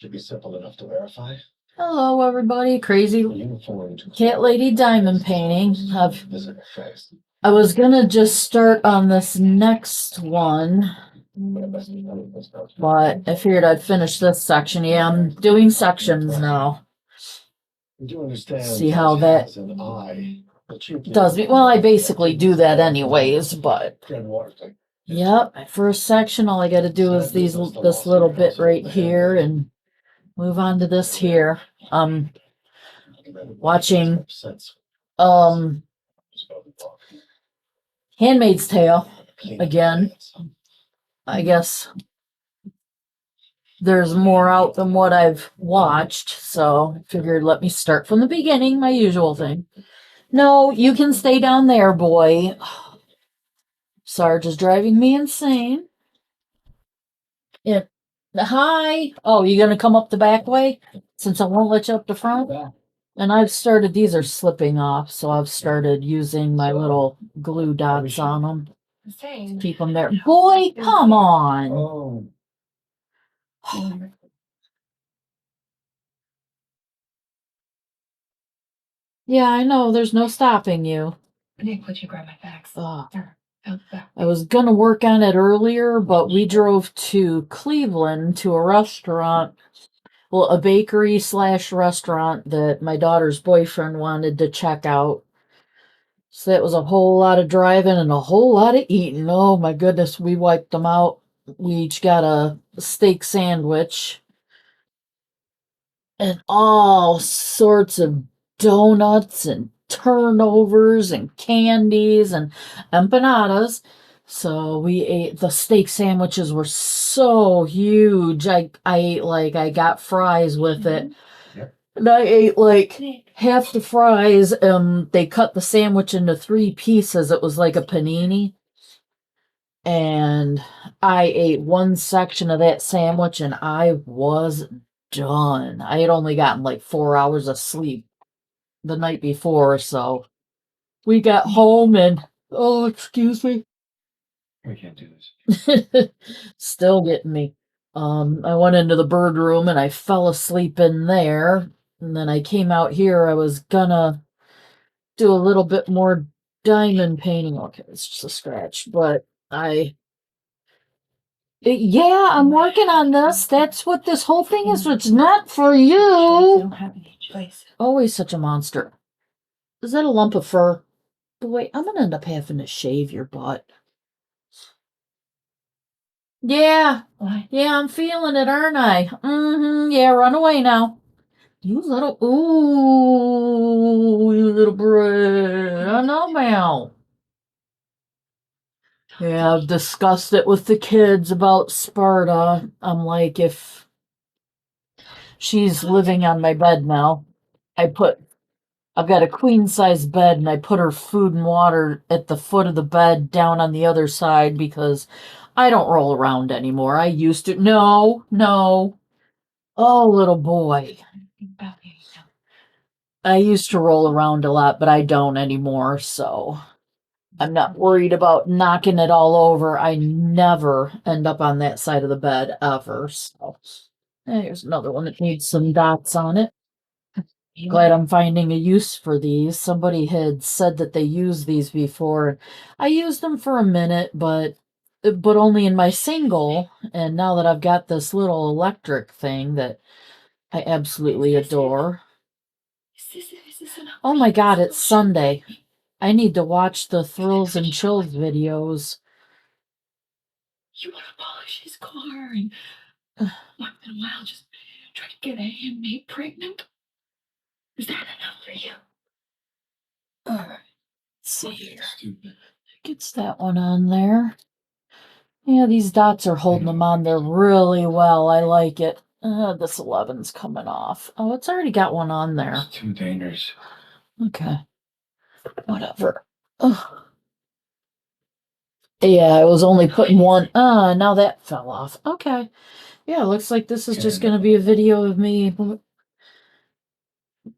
Should be simple enough to verify. Hello, everybody. Crazy Cat Lady Diamond painting. I was gonna just start on this next one, but I figured I'd finish this section. Yeah, I'm doing sections now. See how that does me. Well, I basically do that anyways, but yep, my first section, all I gotta do is this little bit right here and move on to this here. Watching Handmaid's Tale again. I guess there's more out than what I've watched, so I figured let me start from the beginning, my usual thing. No, you can stay down there, boy. Sarge is driving me insane. Yeah. Hi. Oh, you gonna come up the back way? Since I won't let you up the front? And I've started, these are slipping off, so I've started using my little glue dots on them. Keep them there. Boy, come on. Yeah, I know. There's no stopping you. Nick, would you grab my fax? I was gonna work on it earlier, but we drove to Cleveland to a restaurant. Well, a bakery / restaurant that my daughter's boyfriend wanted to check out. So that was a whole lot of driving and a whole lot of eating. Oh my goodness, we wiped them out. We each got a steak sandwich and all sorts of donuts and turnovers and candies and empanadas. So we ate, the steak sandwiches were so huge. I ate like, I got fries with it. And I ate like half the fries. They cut the sandwich into 3 pieces. It was like a panini. And I ate one section of that sandwich and I was done. I had only gotten like 4 hours of sleep the night before, so we got home and oh, excuse me. We can't do this. Still getting me. I went into the bird room and I fell asleep in there. And then I came out here. I was gonna do a little bit more diamond painting. Okay, it's just a scratch, but yeah, I'm working on this. That's what this whole thing is. It's not for you. Don't have any choice. Always such a monster. Is that a lump of fur? Boy, I'm gonna end up having to shave your butt. Yeah. What? Yeah, I'm feeling it, aren't I? Mm-hmm. Yeah, run away now. You little, ooh, you little brat. I know, Mel. Yeah, I've discussed it with the kids about Sparta. I'm like, if she's living on my bed now, I've got a queen size bed and I put her food and water at the foot of the bed down on the other side because I don't roll around anymore. I used to. No. Oh, little boy. I used to roll around a lot, but I don't anymore, so I'm not worried about knocking it all over. I never end up on that side of the bed ever. So here's another one that needs some dots on it. Glad I'm finding a use for these. Somebody had said that they used these before. I used them for a minute, but only in my single. And now that I've got this little electric thing that I absolutely adore. Oh my God, it's Sunday. I need to watch the Thrills and Chills videos. You want to polish his car and once in a while just try to get a handmaid pregnant? Is that enough for you? Alright, let's see here. Gets that one on there. Yeah, these dots are holding them on there really well. I like it. This 11's coming off. Oh, it's already got one on there. It's too dangerous. Okay. Whatever. Ugh. Yeah, I was only putting one. Now that fell off. Okay. Yeah, looks like this is just going to be a video of me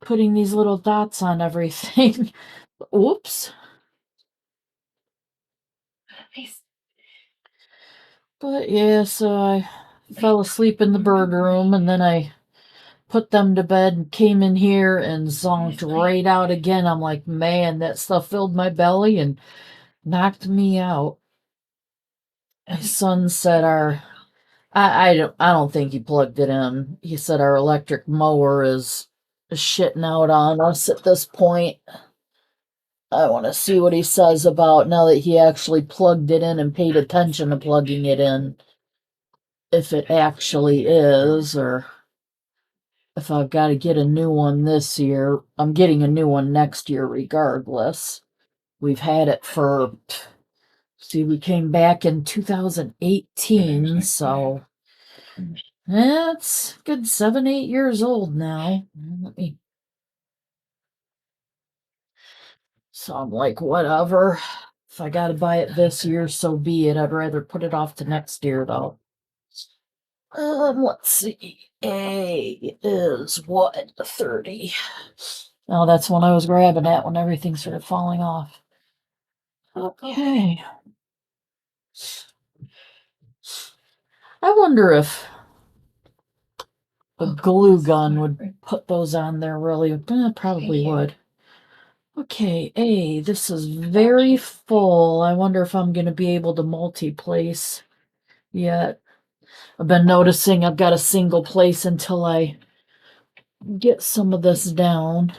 putting these little dots on everything. Whoops. But yeah, so I fell asleep in the bird room, and then I put them to bed and came in here and zonked right out again. I'm like, man, that stuff filled my belly and knocked me out. My son said I don't think he plugged it in. He said our electric mower is shitting out on us at this point. I want to see what he says about now that he actually plugged it in and paid attention to plugging it in. If it actually is, or if I've got to get a new one this year. I'm getting a new one next year regardless. We've had it for, see, we came back in 2018, so it's good 7, 8 years old now. So I'm like, whatever. If I gotta buy it this year, so be it. I'd rather put it off to next year though. Let's see. A is what? 30. Oh, that's when I was grabbing at when everything started falling off. Okay. I wonder if a glue gun would put those on there really. Probably would. Okay, A, this is very full. I wonder if I'm going to be able to multi-place yet. I've been noticing I've got a single place until I get some of this down.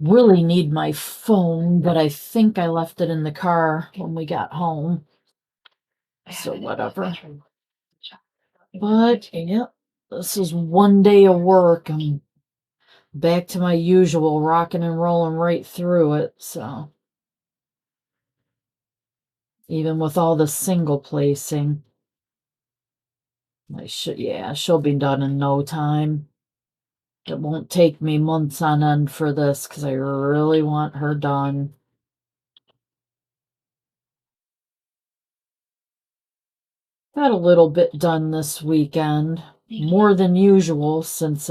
Really need my phone, but I think I left it in the car when we got home. So whatever. But, yep, this is one day of work. I'm back to my usual rocking and rolling right through it, so. Even with all the single placing. She'll be done in no time. It won't take me months on end for this because I really want her done. Got a little bit done this weekend. More than usual since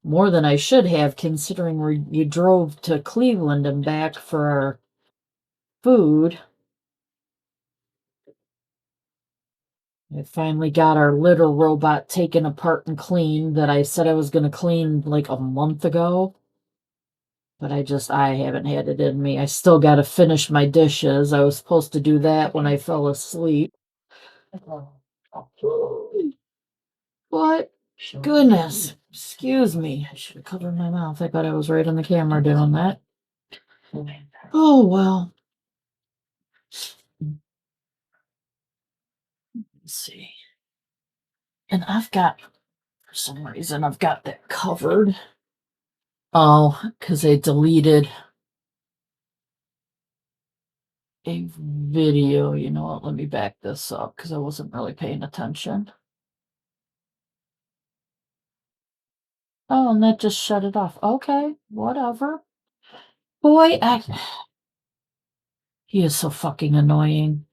more than I should have considering we drove to Cleveland and back for our food. I finally got our litter robot taken apart and cleaned that I said I was going to clean like a month ago. But I haven't had it in me. I still got to finish my dishes. I was supposed to do that when I fell asleep. What? Goodness. Excuse me. I should have covered my mouth. I thought I was right on the camera doing that. Oh, well. Let's see. And for some reason, I've got that covered. Oh, because I deleted a video. You know what? Let me back this up because I wasn't really paying attention. Oh, and that just shut it off. Okay, whatever. Boy, he is so fucking annoying.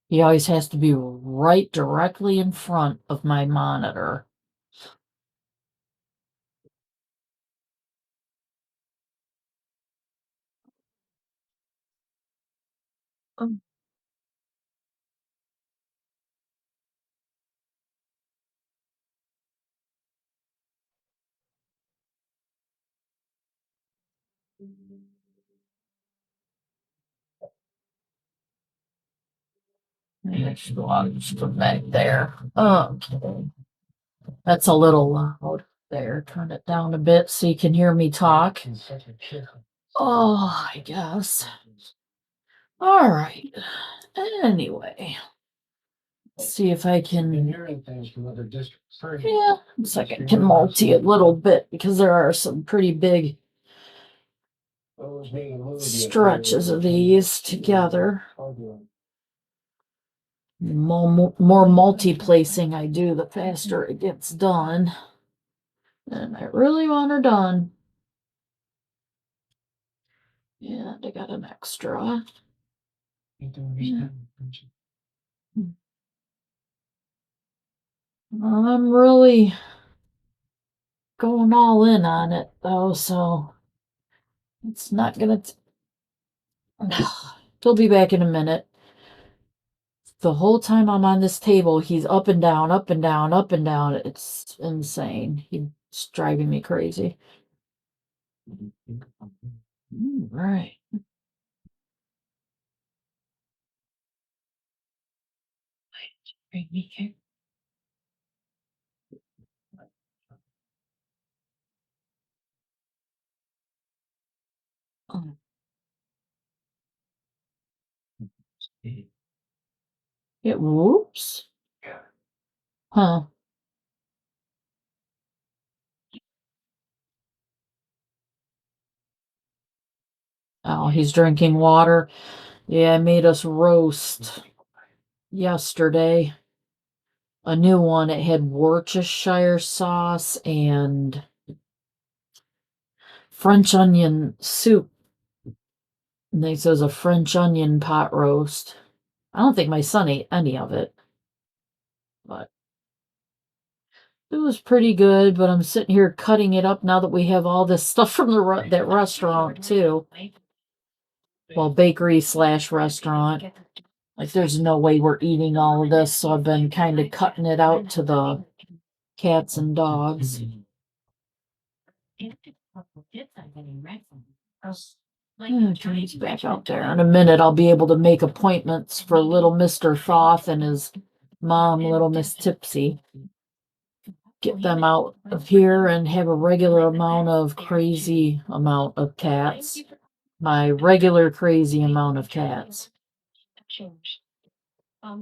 He always has to be right directly in front of my monitor. Um, Maybe I should go out and just put back there. Okay. That's a little loud there. Turn it down a bit so you can hear me talk. Oh, I guess. All right. Anyway, let's see if I can. Yeah, looks like I can multi a little bit because there are some pretty big stretches of these together. More multi-placing I do, the faster it gets done. And I really want her done. And I got an extra. Yeah. I'm really going all in on it though, so it's not gonna. He'll be back in a minute. the whole time I'm on this table, he's up and down, up and down, up and down. It's insane. He's driving me crazy. Right. Bring me here. Oh, it whoops. Yeah. Huh. Oh, he's drinking water. Yeah, I made us roast yesterday. A new one. It had Worcestershire sauce and French onion soup. And this is a French onion pot roast. I don't think my son ate any of it, but it was pretty good. But I'm sitting here cutting it up now that we have all this stuff from that restaurant too. Well, bakery / restaurant. Like, there's no way we're eating all of this, so I've been kind of cutting it out to the cats and dogs. Okay, he's back out there. In a minute, I'll be able to make appointments for little Mr. Thoth and his mom, little Miss Tipsy. Get them out of here and have a regular crazy amount of cats. My regular crazy amount of cats.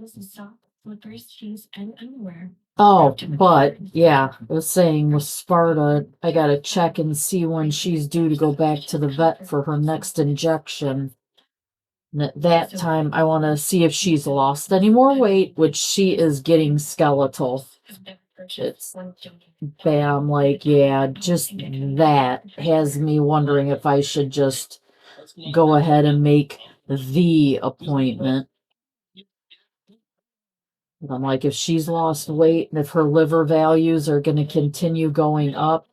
This is soft slippers, shoes, and underwear. Oh, but yeah, I was saying with Sparta, I gotta check and see when she's due to go back to the vet for her next injection. And at that time, I want to see if she's lost any more weight, which she is getting skeletal. It's bad. I'm like, yeah, just that has me wondering if I should just go ahead and make the appointment. I'm like, if she's lost weight and if her liver values are going to continue going up,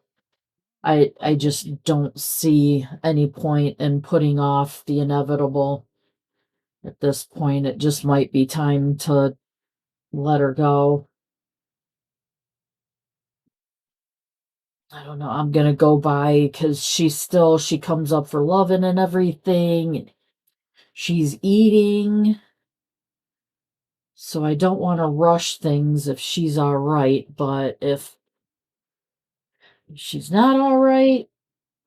I just don't see any point in putting off the inevitable. At this point, it just might be time to let her go. I don't know. I'm going to go by because she comes up for loving and everything. She's eating. So I don't want to rush things if she's all right, but if she's not all right,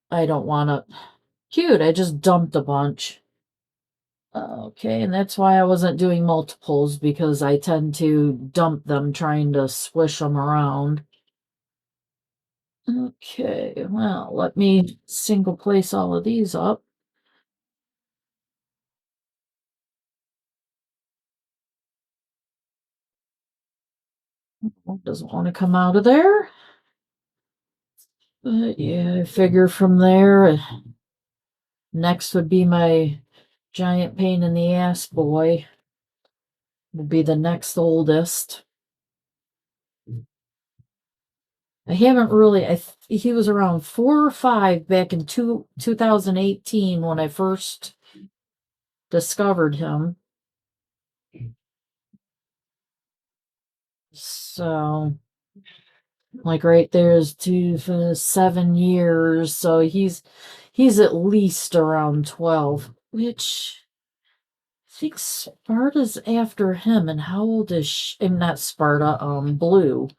I don't want to. Cute, I just dumped a bunch. Okay, and that's why I wasn't doing multiples, because I tend to dump them trying to swish them around. Okay, well, let me single place all of these up. Doesn't want to come out of there. But yeah, I figure from there, next would be my giant pain in the ass boy. Will be the next oldest. I haven't really, he was around 4 or 5 back in 2018 when I first discovered him. So, like right there is 2 for 7 years. So he's at least around 12, which I think Sparta's after him. And how old is she? Not Sparta, Blue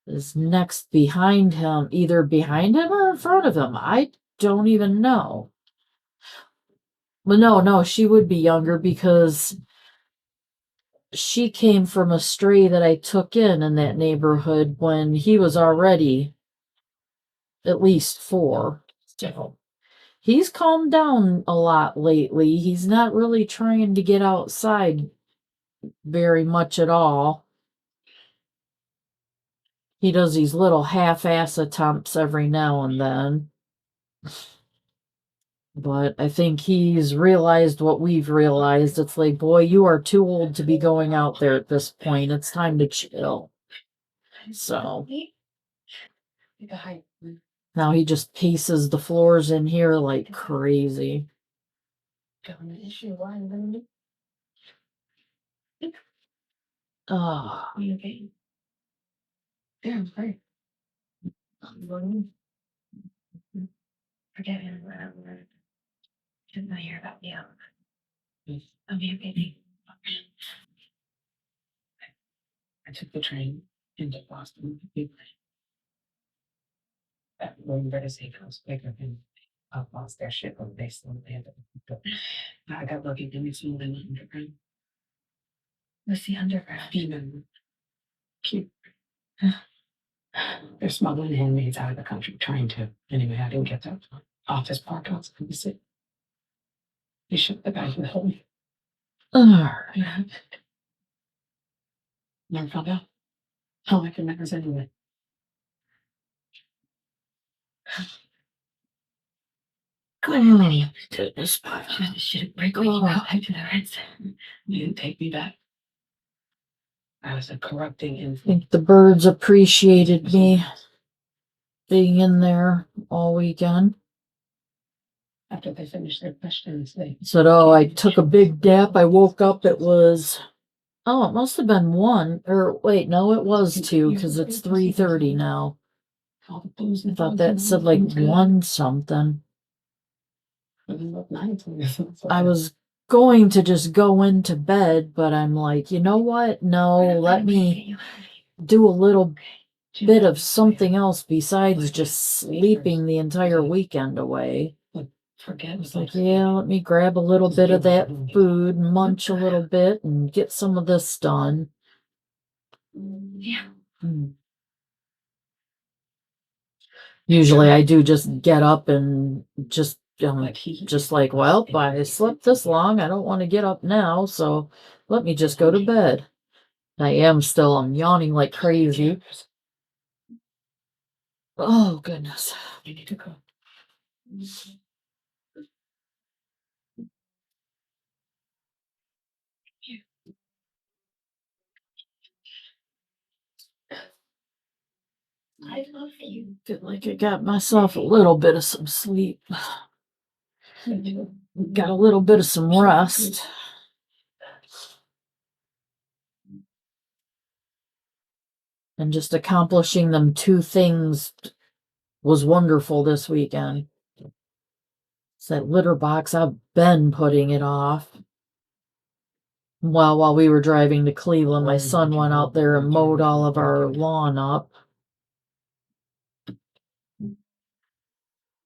is next behind him, either behind him or in front of him. I don't even know. Well, no, she would be younger because she came from a stray that I took in that neighborhood when he was already at least 4. So he's calmed down a lot lately. He's not really trying to get outside very much at all. He does these little half-ass attempts every now and then. But I think he's realized what we've realized. It's like, boy, you are too old to be going out there at this point. It's time to chill. So now he just paces the floors in here like crazy. Oh, Are you okay? Yeah, I'm fine. Forget it. Didn't know hear about you. I'll be okay. I took the train into Boston. When British Eagles pick up and lost their ship on base on the land. I got lucky to meet someone in the underground. What's the underground? Demon. Cute. They're smuggling handmaids out of the country, trying to. Anyway, I didn't get that office park outside the city. They shot the guy in the hole. Yeah. Never found out. How I can matters anyway. oh, goodness. Should break when you out after the rest. You didn't take me back. I was a corrupting I influence. think the birds appreciated me being in there all weekend. After they finished their questions, they Said, oh, I took a big nap. I woke up. It must have been 1. Or wait, no, it was 2 because it's 3:30 now. all the booze I and thought drugs that and said all like things good. 1 something. But then look, 19. I was going to just go into bed, but I'm like, you know what? No, let me do a little bit of something else besides just sleeping the entire weekend away. Forget. It's like, yeah, let me grab a little bit of that food, munch a little bit, and get some of this done. Yeah. Usually I do just get up and just like, well, I slept this long. I don't want to get up now, so let me just go to bed. I'm yawning like crazy. Oh, goodness. You need to go. I love you. Feel like I got myself a little bit of some sleep. Got a little bit of some rest. And just accomplishing them 2 things was wonderful this weekend. It's that litter box, I've been putting it off. Well, while we were driving to Cleveland, my son went out there and mowed all of our lawn up.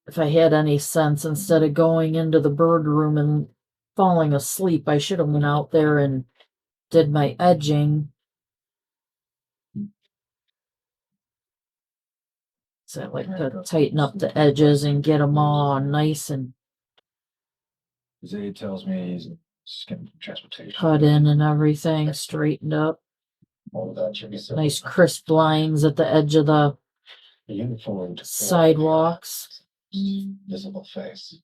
If I had any sense, instead of going into the bird room and falling asleep, I should have went out there and did my edging. So I like to tighten up the edges and get them all nice and Zay tells me he's skipping transportation. cut in and everything, straightened up. All of that should be simple. Nice crisp lines at the edge of the The uniform to sidewalks. visible face.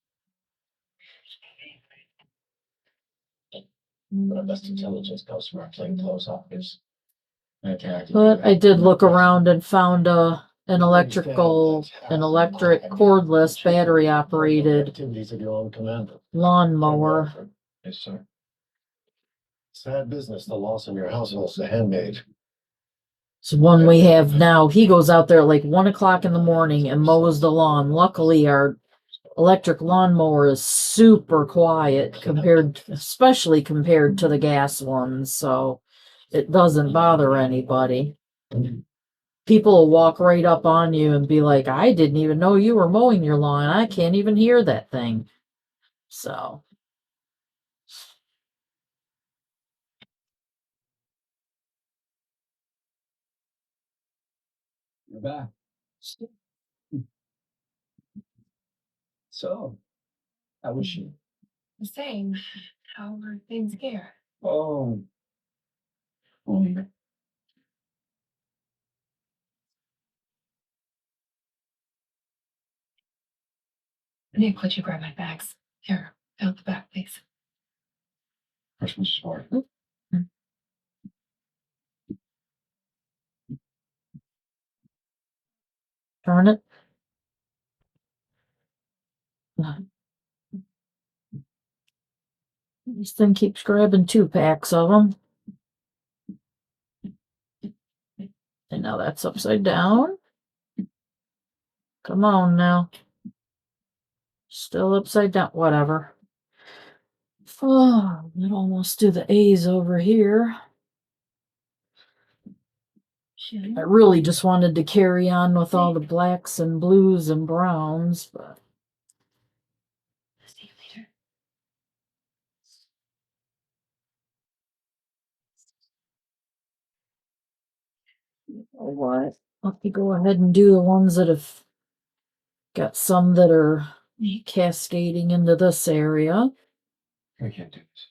But our best intelligence comes from our plainclothes officers. But I did look around and found an electric cordless battery operated Activities of your own commander. lawnmower. Yes, sir. Sad business, the loss in your household, the handmaid. It's one we have now. He goes out there at like 1 o'clock in the morning and mows the lawn. Luckily, our electric lawnmower is super quiet especially compared to the gas ones, so it doesn't bother anybody. People will walk right up on you and be like, I didn't even know you were mowing your lawn. I can't even hear that thing. So. You're back. So, how was she? The same. How are things here? Oh, Nick, would you grab my bags? Here, out the back, please. Christmas sport. Darn it. This thing keeps grabbing 2 packs of them. now that's upside down. Come on now. Still upside down. Whatever. Oh, I'd almost do the A's over here. I really just wanted to carry on with all the blacks and blues and browns, but See you later. oh, what? Let me go ahead and do the ones that have got some that are cascading into this area. I can't do this.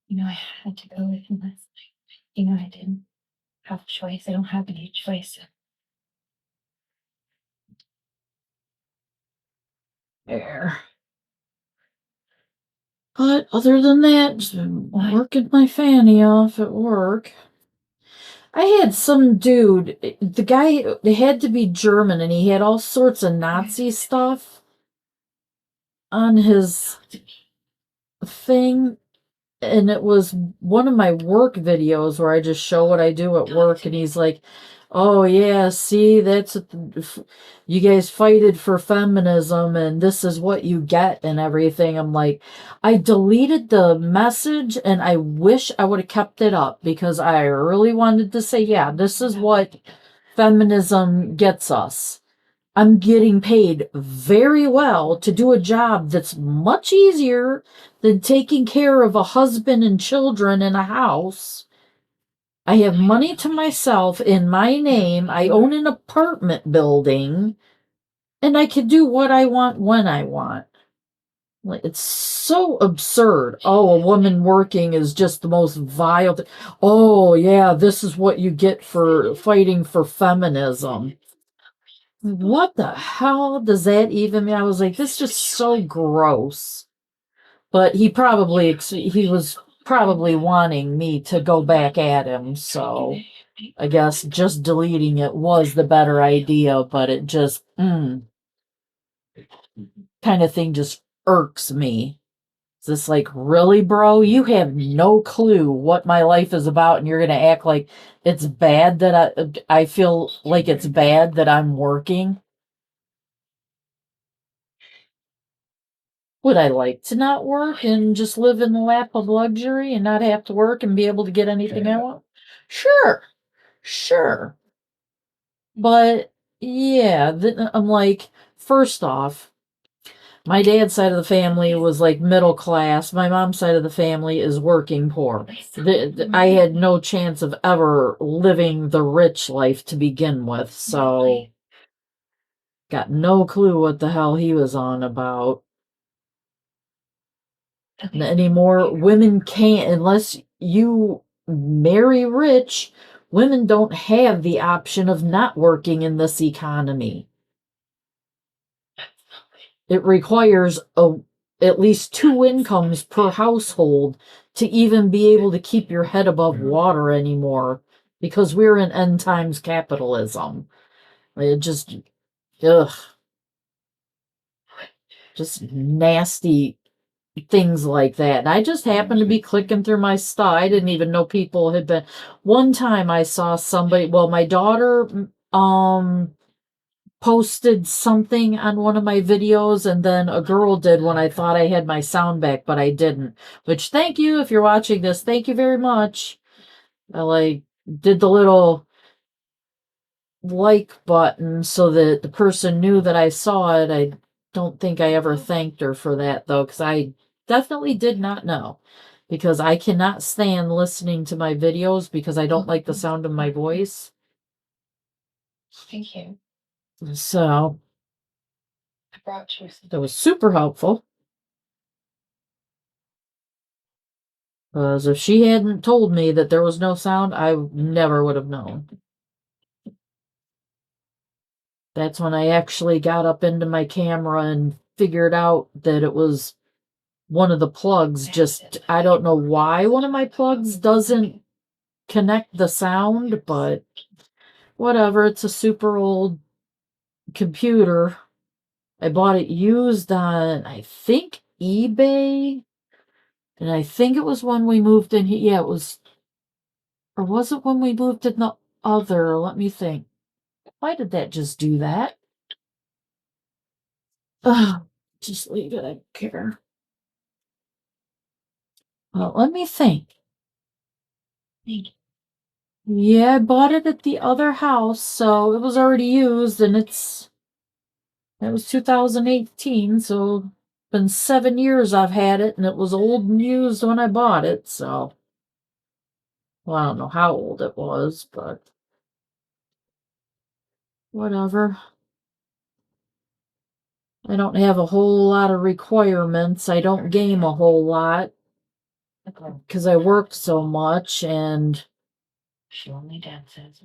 You know, I had to go with him last night. You know, I didn't have a choice. I don't have any choice. There. But other than that, just been working my fanny off at work. I had some dude, the guy, they had to be German, and he had all sorts of Nazi stuff on his thing. And it was one of my work videos where I just show what I do at work, and he's like, oh yeah, see, that's you guys fighted for feminism and this is what you get and everything. I'm like, I deleted the message and I wish I would have kept it up because I really wanted to say, yeah, this is what feminism gets us. I'm getting paid very well to do a job that's much easier than taking care of a husband and children in a house. I have money to myself in my name. I own an apartment building, and I can do what I want when I want. Like, it's so absurd. Oh, a woman working is just the most vile. Oh, yeah, this is what you get for fighting for feminism. What the hell does that even mean? I was like, this is just so gross. But he was probably wanting me to go back at him, so I guess just deleting it was the better idea, but it just, kind of thing just irks me. It's just like, really, bro? You have no clue what my life is about, and you're going to act like it's bad that I feel like it's bad that I'm working? Would I like to not work and just live in the lap of luxury and not have to work and be able to get anything I want? Sure, sure. But yeah, I'm like, first off, my dad's side of the family was like middle class. My mom's side of the family is working poor. I had no chance of ever living the rich life to begin with, so got no clue what the hell he was on about. Anymore. Women can't, unless you marry rich, women don't have the option of not working in this economy. It requires at least 2 incomes per household to even be able to keep your head above water anymore, because we're in end times capitalism. It just, ugh, just nasty things like that. And I just happened to be clicking through my stuff. I didn't even know people had been. One time I saw somebody, well, my daughter posted something on one of my videos, and then a girl did when I thought I had my sound back, but I didn't. Which, thank you if you're watching this. Thank you very much. I like did the little like button so that the person knew that I saw it. I don't think I ever thanked her for that, though, because I definitely did not know. Because I cannot stand listening to my videos because I don't like the sound of my voice. Thank you. So I brought you that was super helpful. Because if she hadn't told me that there was no sound, I never would have known. That's when I actually got up into my camera and figured out that it was one of the plugs. Just, I don't know why one of my plugs doesn't connect the sound, but whatever. It's a super old computer. I bought it used on, I think, eBay. And I think it was when we moved in here. Yeah, it was. Or was it when we moved in the other? Let me think. Why did that just do that? Ugh, just leave it. I don't care. Well, let me think. Yeah, I bought it at the other house, so it was already used, and it was 2018, so been 7 years I've had it, and it was old and used when I bought it, so well, I don't know how old it was, but whatever. I don't have a whole lot of requirements. I don't game a whole lot because I work so much, and She only dances.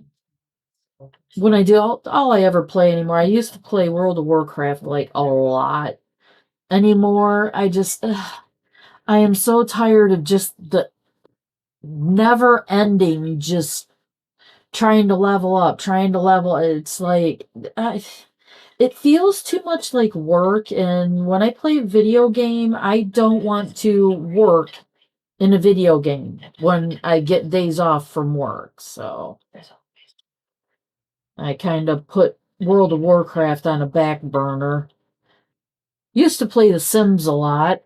when I do, all I ever play anymore, I used to play World of Warcraft like a lot. Anymore, I am so tired of just the never ending, just trying to level up, trying to level. It's like, it feels too much like work. And when I play a video game, I don't want to work in a video game when I get days off from work. So I kind of put World of Warcraft on a back burner. Used to play The Sims a lot.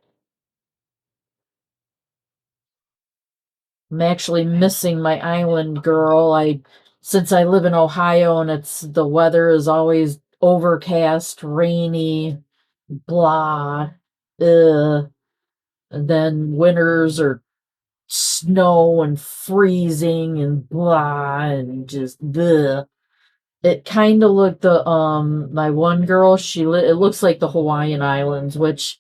I'm actually missing my island girl. Since I live in Ohio and the weather is always overcast, rainy, blah. And then winters are snow and freezing and blah and just bleh. It kind of looked my one girl, it looks like the Hawaiian Islands, which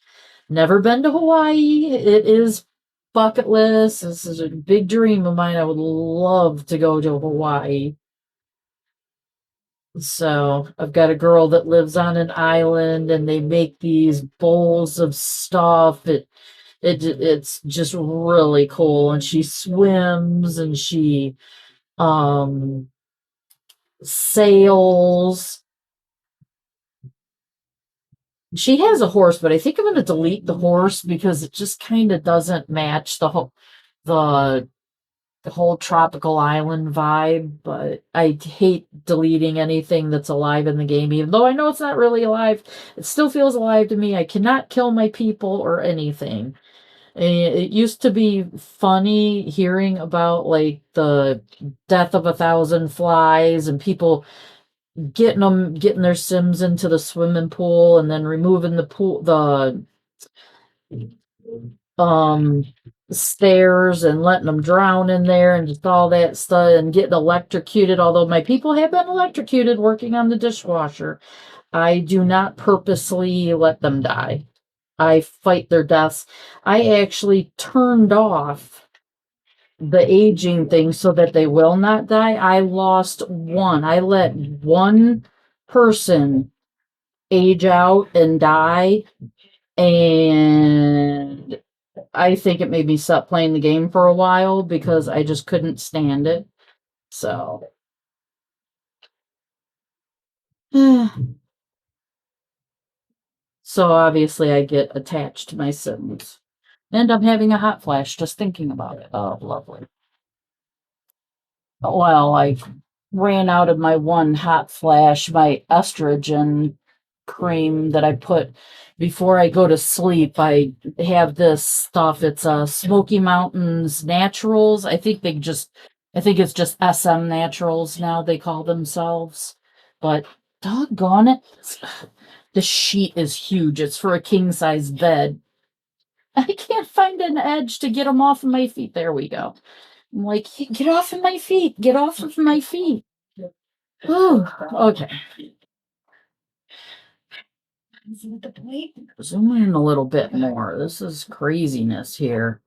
never been to Hawaii. It is bucket list. This is a big dream of mine. I would love to go to Hawaii. So I've got a girl that lives on an island, and they make these bowls of stuff. It's just really cool, and she swims and she um sails. She has a horse, but I think I'm going to delete the horse because it just kind of doesn't match the whole tropical island vibe. But I hate deleting anything that's alive in the game, even though I know it's not really alive. It still feels alive to me. I cannot kill my people or anything. It used to be funny hearing about like the death of 1,000 flies and people getting their Sims into the swimming pool and then removing the um stairs and letting them drown in there and just all that stuff and getting electrocuted. Although my people have been electrocuted working on the dishwasher, I do not purposely let them die. I fight their deaths. I actually turned off the aging thing so that they will not die. I lost one. I let one person age out and die, and I think it made me stop playing the game for a while because I just couldn't stand it. So so obviously I get attached to my Sims. And I'm having a hot flash just thinking about it. Oh, lovely. Well, I ran out of my one hot flash, my estrogen cream that I put before I go to sleep. I have this stuff. It's Smoky Mountains Naturals. I think it's just SM Naturals now they call themselves. But doggone it, the sheet is huge. It's for a king size bed. I can't find an edge to get them off of my feet. There we go. I'm like, get off of my feet. Get off of my feet. Whew. Okay. Zoom in a little bit more. This is craziness here.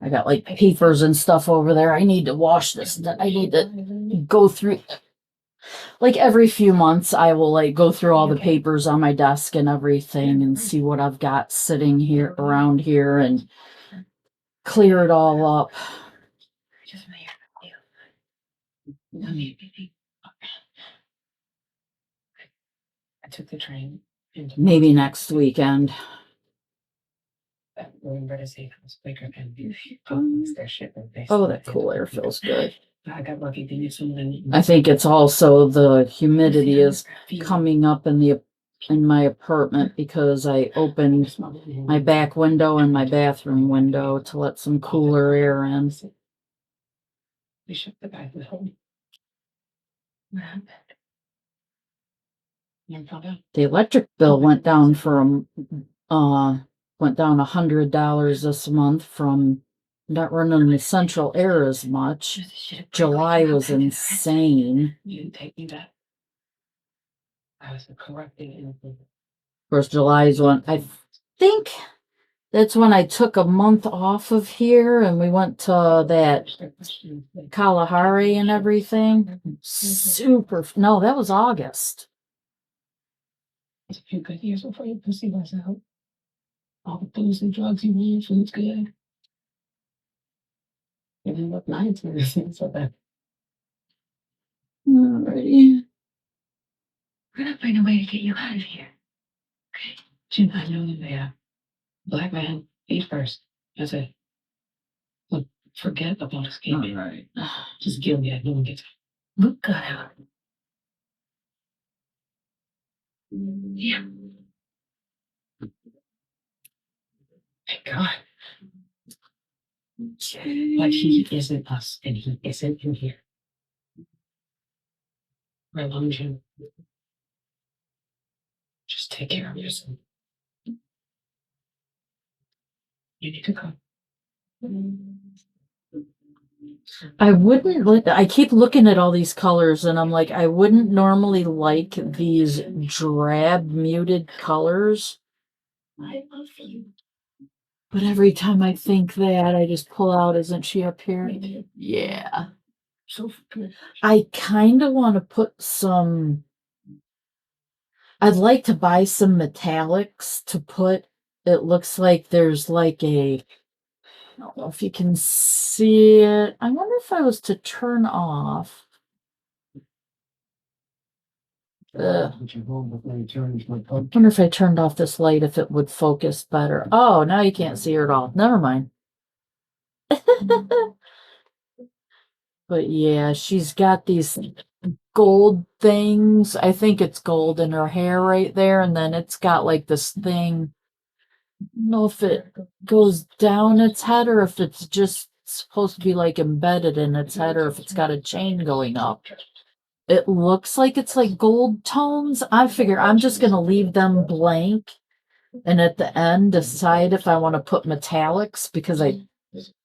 I got like papers and stuff over there. I need to wash this. I need to go through. Like every few months, I will like go through all the papers on my desk and everything and see what I've got sitting here around here and clear it all up. I took the train. into Maybe next weekend. Remember to say house quicker and their shit. Oh, that cool air feels good. I got lucky. They knew someone. I think it's also the humidity is coming up in my apartment because I opened my back window and my bathroom window to let some cooler air in. We shipped the guy home. What happened? You found out? The electric bill went down $100 this month from not running the central air as much. July was insane. You didn't take me back. I was correcting anything. Of course, July's one. I think that's when I took a month off of here and we went to that Kalahari and everything. No, that was August. It's a few good years before you pussy was out. All the booze and drugs you need, food's good. You didn't look nice when you seen so bad. Alrighty. We're gonna find a way to get you out of here. Okay. Jim, I know the black man, eat first. That's it. Look, forget about escaping. Alright. Just kill me. No one gets Luke got out. Yeah. Thank God. But he isn't us, and he isn't in here. Right on, Jim. Just take care of yourself. You need to go. I keep looking at all these colors and I'm like, I wouldn't normally like these drab muted colors. I love you. But every time I think that, I just pull out, isn't she up here? Yeah. So good. I kind of want to put some, I'd like to buy some metallics to put, it looks like there's like I don't know if you can see it. I wonder if I was to turn off. I wonder if I turned off this light, if it would focus better. Oh, now you can't see her at all. Never mind. But yeah, she's got these gold things. I think it's gold in her hair right there. And then it's got like this thing. I don't know if it goes down its head or if it's just supposed to be like embedded in its head or if it's got a chain going up. It looks like it's like gold tones. I figure I'm just going to leave them blank. And at the end, decide if I want to put metallics because I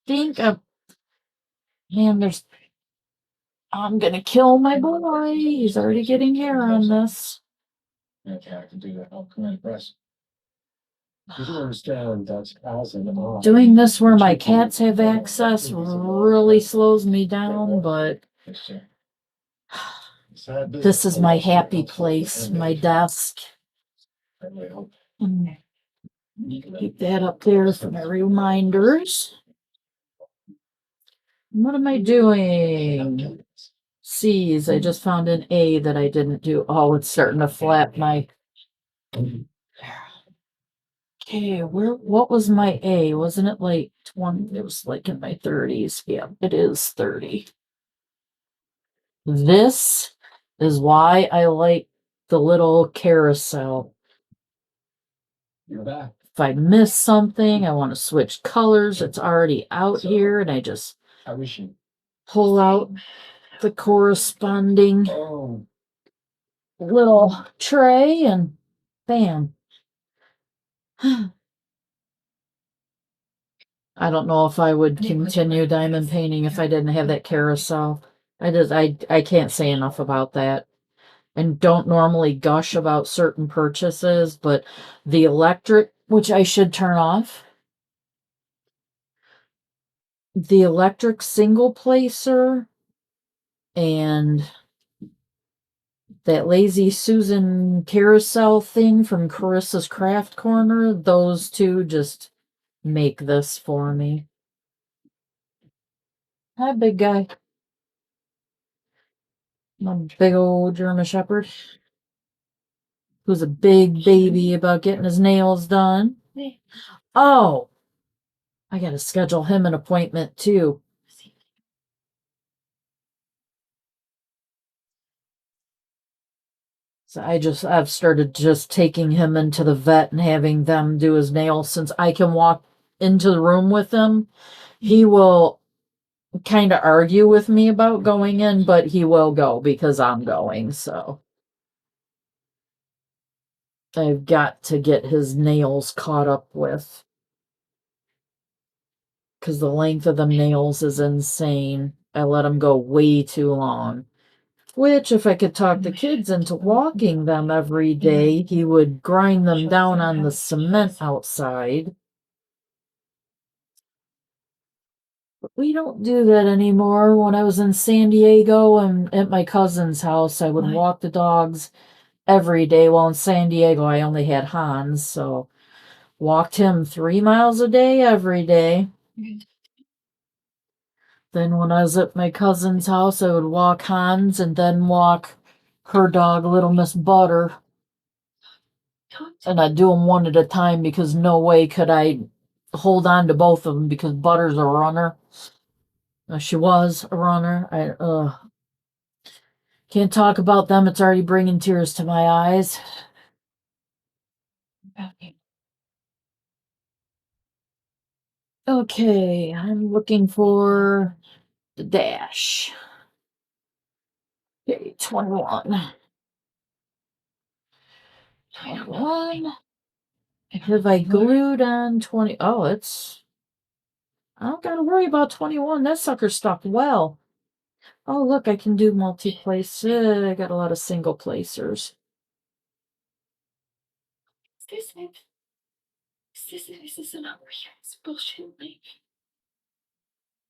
think I'm going to kill my boy. He's already getting hair on this. Okay, I can do that. I'll come in press. You do understand that's as an Doing this where my cats have access really slows me down, but this is my happy place, my desk. Keep that up there for my reminders. What am I doing? C's. I just found an A that I didn't do. Oh, it's starting to flap my. Okay, what was my A? Wasn't it like 20? It was like in my 30s. Yeah, it is 30. This is why I like the little carousel. You're back. If I miss something, I want to switch colors. It's already out here, and I just pull out the corresponding little tray and bam. I don't know if I would continue diamond painting if I didn't have that carousel. I can't say enough about that. And don't normally gush about certain purchases, but the electric, which I should turn off, the electric single placer and that Lazy Susan carousel thing from Carissa's Craft Corner, those two just make this for me. Hi, big guy. My big old German Shepherd, who's a big baby about getting his nails done. Oh, I gotta schedule him an appointment too. So I've started just taking him into the vet and having them do his nails. Since I can walk into the room with him, he will kind of argue with me about going in, but he will go because I'm going. So I've got to get his nails caught up with, because the length of the nails is insane. I let him go way too long. Which, if I could talk the kids into walking them every day, he would grind them down on the cement outside. But we don't do that anymore. When I was in San Diego and at my cousin's house, I would walk the dogs every day. Well, in San Diego, I only had Hans, so walked him 3 miles a day every day. Then when I was at my cousin's house, I would walk Hans and then walk her dog, Little Miss Butter. And I'd do them one at a time because no way could I hold on to both of them because Butter's a runner. She was a runner. I can't talk about them. It's already bringing tears to my eyes. Okay, I'm looking for the dash. Okay, 21. 21. Have I glued on 20? Oh, I don't gotta worry about 21. That sucker stuck well. Oh, look, I can do multi-place. I got a lot of single placers. This is an outrage. It's bullshit, Mike.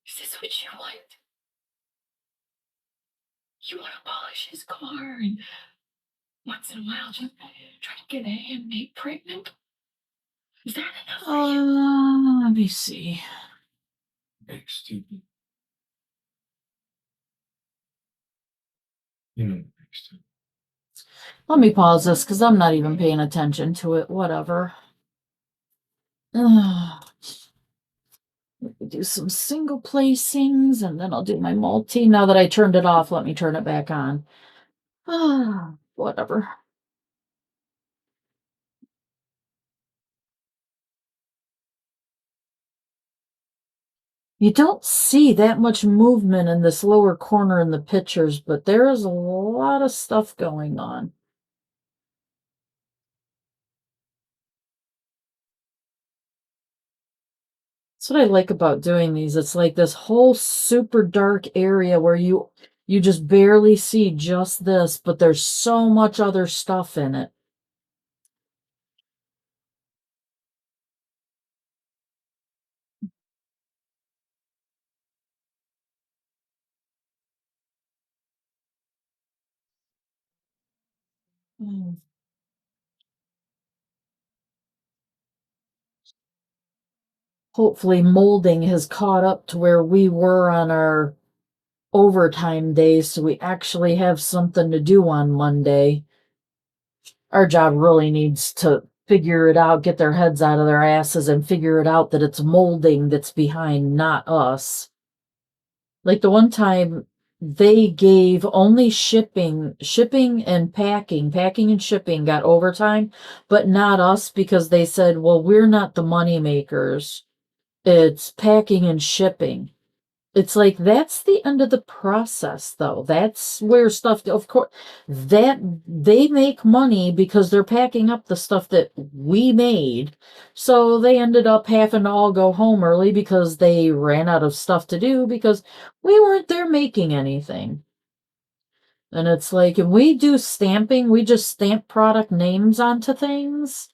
Is this what you want? You want to polish his car and once in a while just try to get a handmaid pregnant? Is that enough for you? Let me see. Stupid. You know, stupid. Let me pause this because I'm not even paying attention to it. Whatever. Do some single placings and then I'll do my multi. Now that I turned it off, let me turn it back on. Whatever. You don't see that much movement in this lower corner in the pictures, but there is a lot of stuff going on. That's what I like about doing these. It's like this whole super dark area where you just barely see just this, but there's so much other stuff in it. Hopefully molding has caught up to where we were on our overtime days, so we actually have something to do on Monday. Our job really needs to figure it out, get their heads out of their asses and figure it out that it's molding that's behind, not us. Like the one time they gave only shipping and packing and shipping got overtime, but not us because they said, well, we're not the money makers. It's packing and shipping. It's like that's the end of the process, though. That's where stuff, of course, that they make money because they're packing up the stuff that we made. So they ended up having to all go home early because they ran out of stuff to do because we weren't there making anything. And it's like, if we do stamping, we just stamp product names onto things.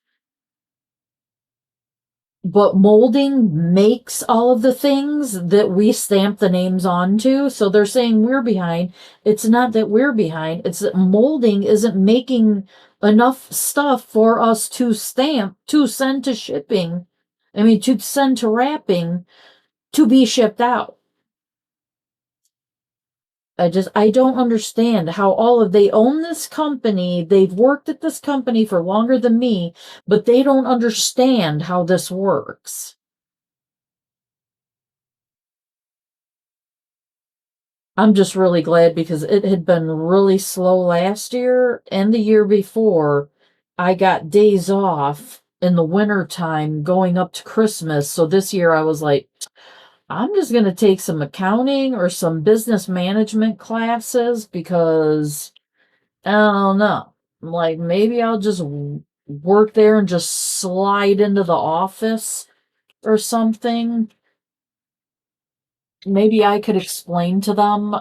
But molding makes all of the things that we stamp the names onto. So they're saying we're behind. It's not that we're behind. It's that molding isn't making enough stuff for us to stamp, to send to shipping. I mean, to send to wrapping, to be shipped out. I don't understand how they own this company. They've worked at this company for longer than me, but they don't understand how this works. I'm just really glad because it had been really slow last year and the year before. I got days off in the winter time going up to Christmas. So this year I was like, I'm just going to take some accounting or some business management classes because I don't know. Like maybe I'll just work there and just slide into the office or something. Maybe I could explain to them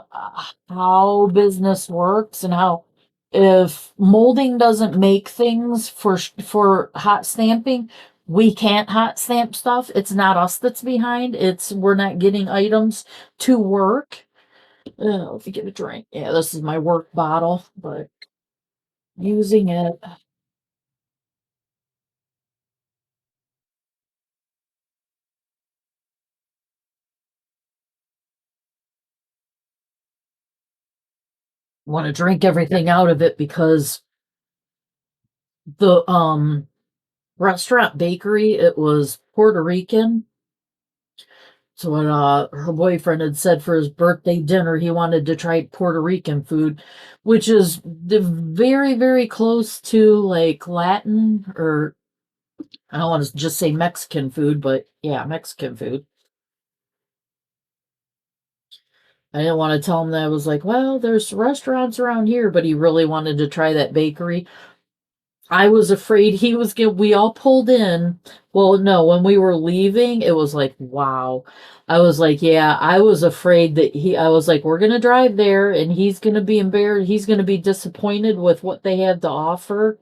how business works and how if molding doesn't make things for hot stamping, we can't hot stamp stuff. It's not us that's behind. It's we're not getting items to work. If you get a drink. Yeah, this is my work bottle, but using it. Want to drink everything out of it because the restaurant bakery, it was Puerto Rican. So when her boyfriend had said for his birthday dinner he wanted to try Puerto Rican food, which is very, very close to like Latin, or I don't want to just say Mexican food, but yeah, Mexican food. I didn't want to tell him that. I was like, well, there's restaurants around here, but he really wanted to try that bakery. I was afraid he was going we all pulled in. Well, no, when we were leaving, it was like, wow. I was like, yeah, I was afraid that I was like, we're going to drive there and he's going to be embarrassed. He's going to be disappointed with what they had to offer.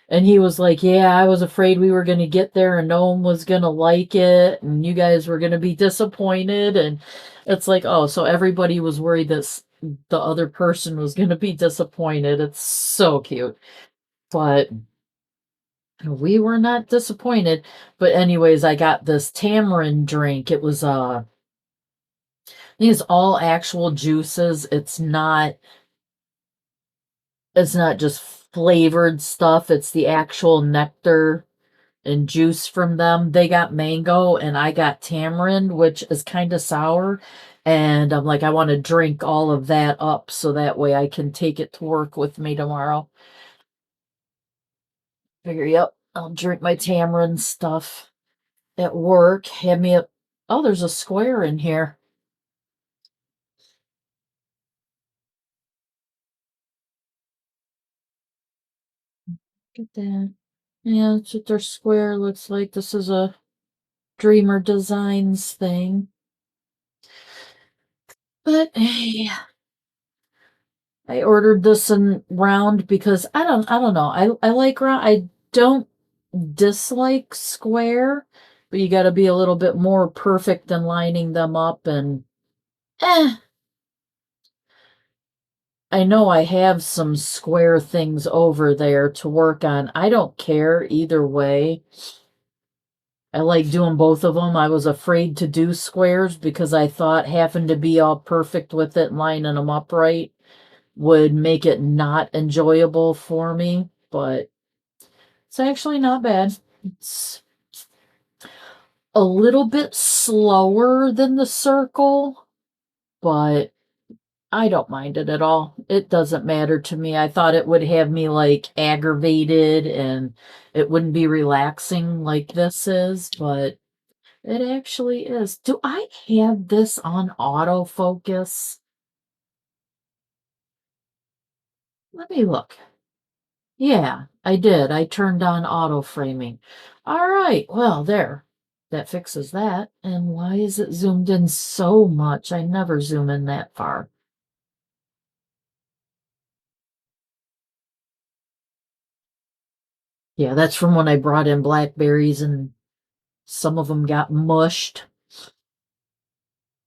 And he was like, yeah, I was afraid we were going to get there and no one was going to like it. And you guys were going to be disappointed. And it's like, oh, so everybody was worried that the other person was going to be disappointed. It's so cute. But we were not disappointed. But anyways, I got this tamarind drink. It was I think it's all actual juices. It's not just flavored stuff. It's the actual nectar and juice from them. They got mango and I got tamarind, which is kind of sour. And I'm like, I want to drink all of that up so that way I can take it to work with me tomorrow. Figure, yep, I'll drink my tamarind stuff at work. Have me a, oh, there's a square in here. Look at that. Yeah, that's what their square looks like. This is a Dreamer Designs thing. But hey, I ordered this in round because I don't know. I like round. I don't dislike square, but you got to be a little bit more perfect than lining them up and eh. I know I have some square things over there to work on. I don't care either way. I like doing both of them. I was afraid to do squares because I thought having to be all perfect with it and lining them up right would make it not enjoyable for me, but it's actually not bad. It's a little bit slower than the circle, but I don't mind it at all. It doesn't matter to me. I thought it would have me like aggravated and it wouldn't be relaxing like this is, but it actually is. Do I have this on autofocus? Let me look. Yeah, I did. I turned on auto framing. All right. Well, there. That fixes that. And why is it zoomed in so much? I never zoom in that far. Yeah, that's from when I brought in blackberries and some of them got mushed.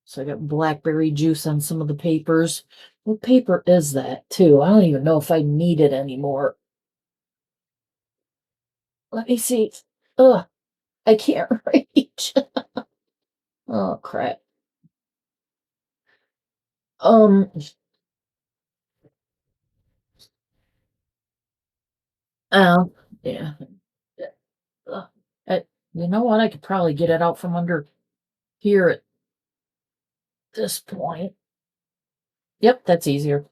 So I got blackberry juice on some of the papers. What paper is that, too? I don't even know if I need it anymore. Let me see. Ugh, I can't reach. Oh, crap. Um, oh, yeah. Uh, uh, you know what? I could probably get it out from under here at this point. Yep, that's easier.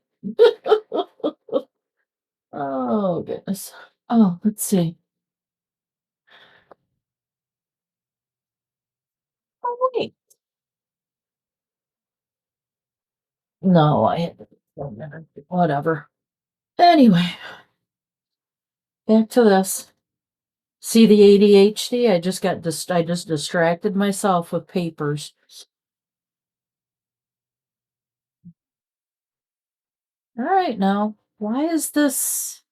Oh, goodness. Oh, let's see. Oh, wait. No, whatever. Anyway, back to this. See the ADHD? I just distracted myself with papers. All right, now, why is this?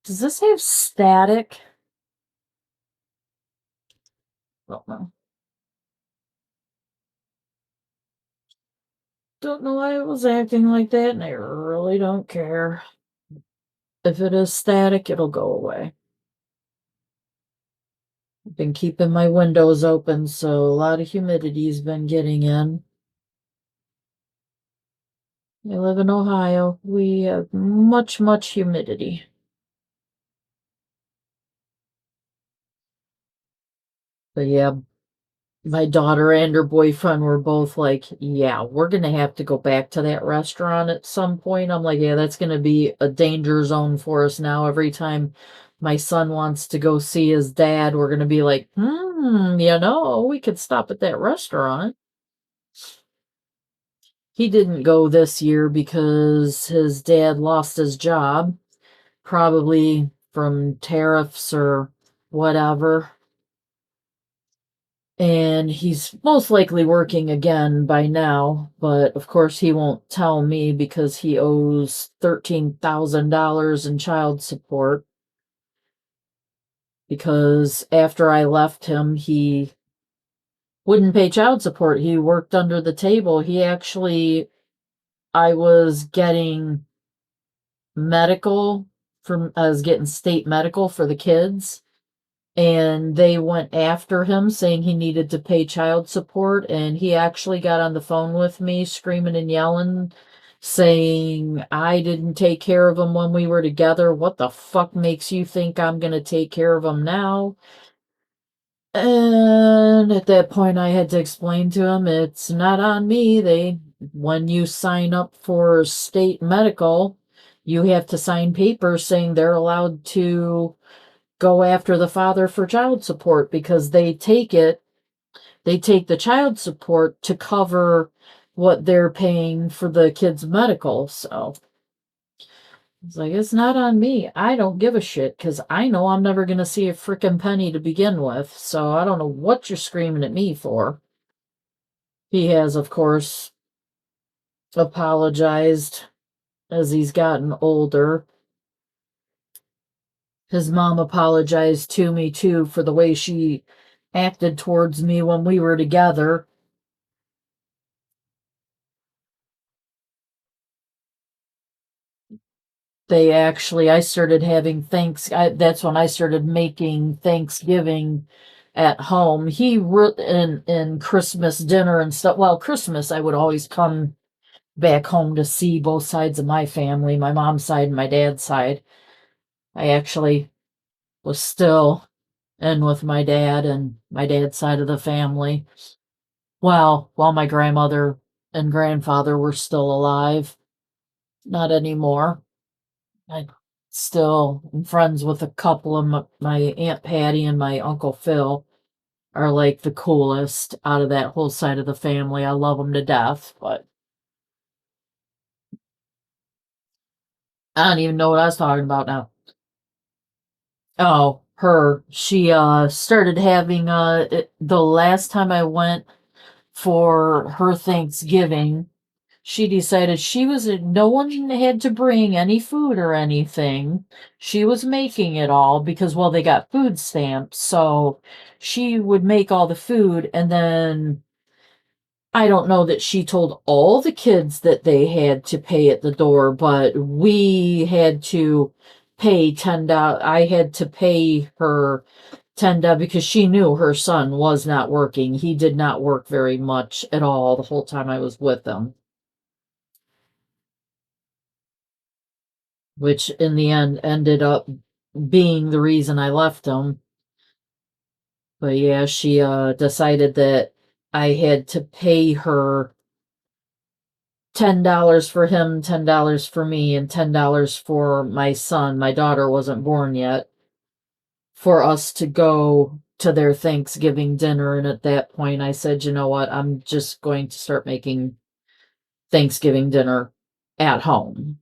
Does this have static? Don't know. Don't know why it was acting like that, and I really don't care. If it is static, it'll go away. I've been keeping my windows open, so a lot of humidity's been getting in. I live in Ohio. We have much, much humidity. But yeah, my daughter and her boyfriend were both like, yeah, we're gonna have to go back to that restaurant at some point. I'm like, yeah, that's gonna be a danger zone for us now. Every time my son wants to go see his dad, we're gonna be like, we could stop at that restaurant. He didn't go this year because his dad lost his job, probably from tariffs or whatever. And he's most likely working again by now, but of course he won't tell me because he owes $13,000 in child support. Because after I left him, he wouldn't pay child support. He worked under the table. I was getting I was getting state medical for the kids, and they went after him saying he needed to pay child support, and he actually got on the phone with me screaming and yelling saying I didn't take care of him when we were together. What the fuck makes you think I'm going to take care of him now? And at that point I had to explain to him it's not on me. When you sign up for state medical, you have to sign papers saying they're allowed to go after the father for child support because they take the child support to cover what they're paying for the kid's medical. So it's like, it's not on me. I don't give a shit because I know I'm never going to see a frickin' penny to begin with. So I don't know what you're screaming at me for. He has, of course, apologized as he's gotten older. His mom apologized to me too for the way she acted towards me when we were together. I started having that's when I started making Thanksgiving at home. In Christmas dinner and stuff. Well, Christmas, I would always come back home to see both sides of my family, my mom's side and my dad's side. I actually was still in with my dad and my dad's side of the family. Well, while my grandmother and grandfather were still alive. Not anymore. I'm still friends with a couple of my Aunt Patty and my Uncle Phil are like the coolest out of that whole side of the family. I love them to death, but I don't even know what I was talking about now. Oh, her. She started having the last time I went for her Thanksgiving, she decided no one had to bring any food or anything. She was making it all because, well, they got food stamps. So she would make all the food. And then I don't know that she told all the kids that they had to pay at the door, but we had to pay $10. I had to pay her because she knew her son was not working. He did not work very much at all the whole time I was with him. Which in the end ended up being the reason I left him. But yeah, she decided that I had to pay her $10 for him, $10 for me, and $10 for my son. My daughter wasn't born yet. For us to go to their Thanksgiving dinner. And at that point, I said, you know what? I'm just going to start making Thanksgiving dinner at home.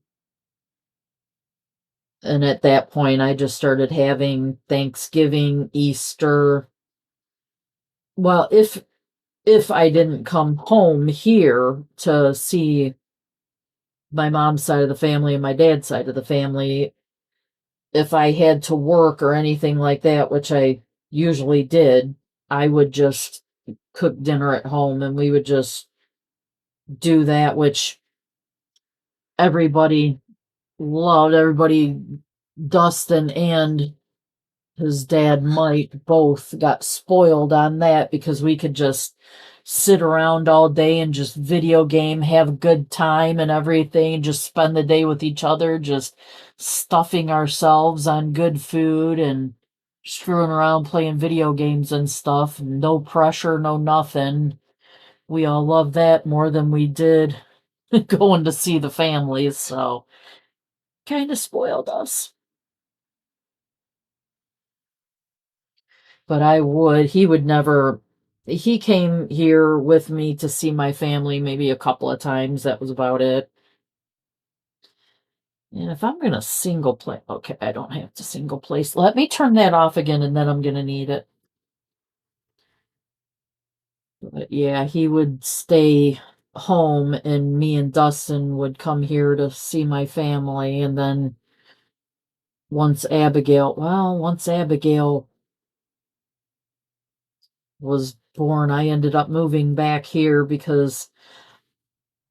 And at that point, I just started having Thanksgiving, Easter. Well, if I didn't come home here to see my mom's side of the family and my dad's side of the family, if I had to work or anything like that, which I usually did, I would just cook dinner at home and we would just do that, which everybody loved. Everybody, Dustin and his dad Mike both got spoiled on that because we could just sit around all day and just video game, have a good time and everything, just spend the day with each other, just stuffing ourselves on good food and screwing around playing video games and stuff. No pressure, no nothing. We all loved that more than we did going to see the families, so kind of spoiled us. But he would never, he came here with me to see my family maybe a couple of times. That was about it. And if I'm going to single play, okay, I don't have to single place. Let me turn that off again and then I'm going to need it. But yeah, he would stay home and me and Dustin would come here to see my family. And then once Abigail was born, I ended up moving back here because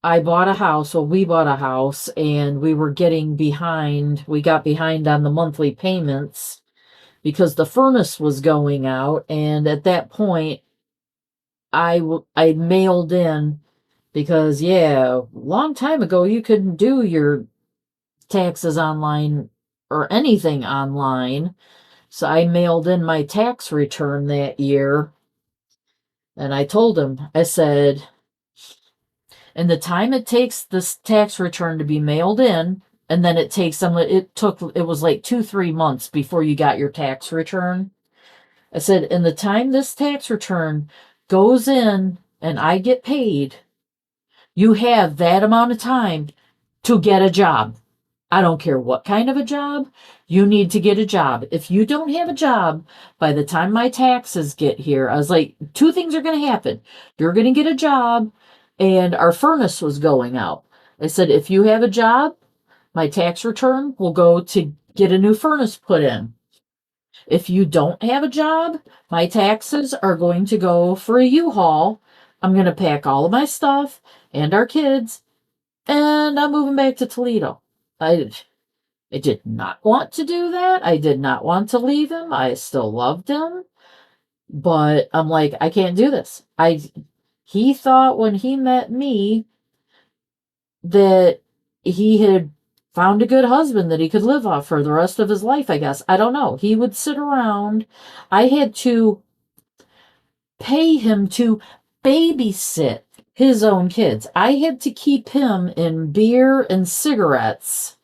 I bought a house. Well, we bought a house and we were getting behind. We got behind on the monthly payments because the furnace was going out. And at that point, I mailed in because, yeah, long time ago, you couldn't do your taxes online or anything online. So I mailed in my tax return that year. And I told him, I said, and the time it takes this tax return to be mailed in, and then it was like 2-3 months before you got your tax return. I said, in the time this tax return goes in and I get paid, you have that amount of time to get a job. I don't care what kind of a job, you need to get a job. If you don't have a job by the time my taxes get here, I was like, two things are going to happen. You're going to get a job, and our furnace was going out. I said, if you have a job, my tax return will go to get a new furnace put in. If you don't have a job, my taxes are going to go for a U-Haul. I'm going to pack all of my stuff and our kids, and I'm moving back to Toledo. I did not want to do that. I did not want to leave him. I still loved him. But I'm like, I can't do this. He thought when he met me that he had found a good husband that he could live off for the rest of his life, I guess. I don't know. He would sit around. I had to pay him to babysit his own kids. I had to keep him in beer and cigarettes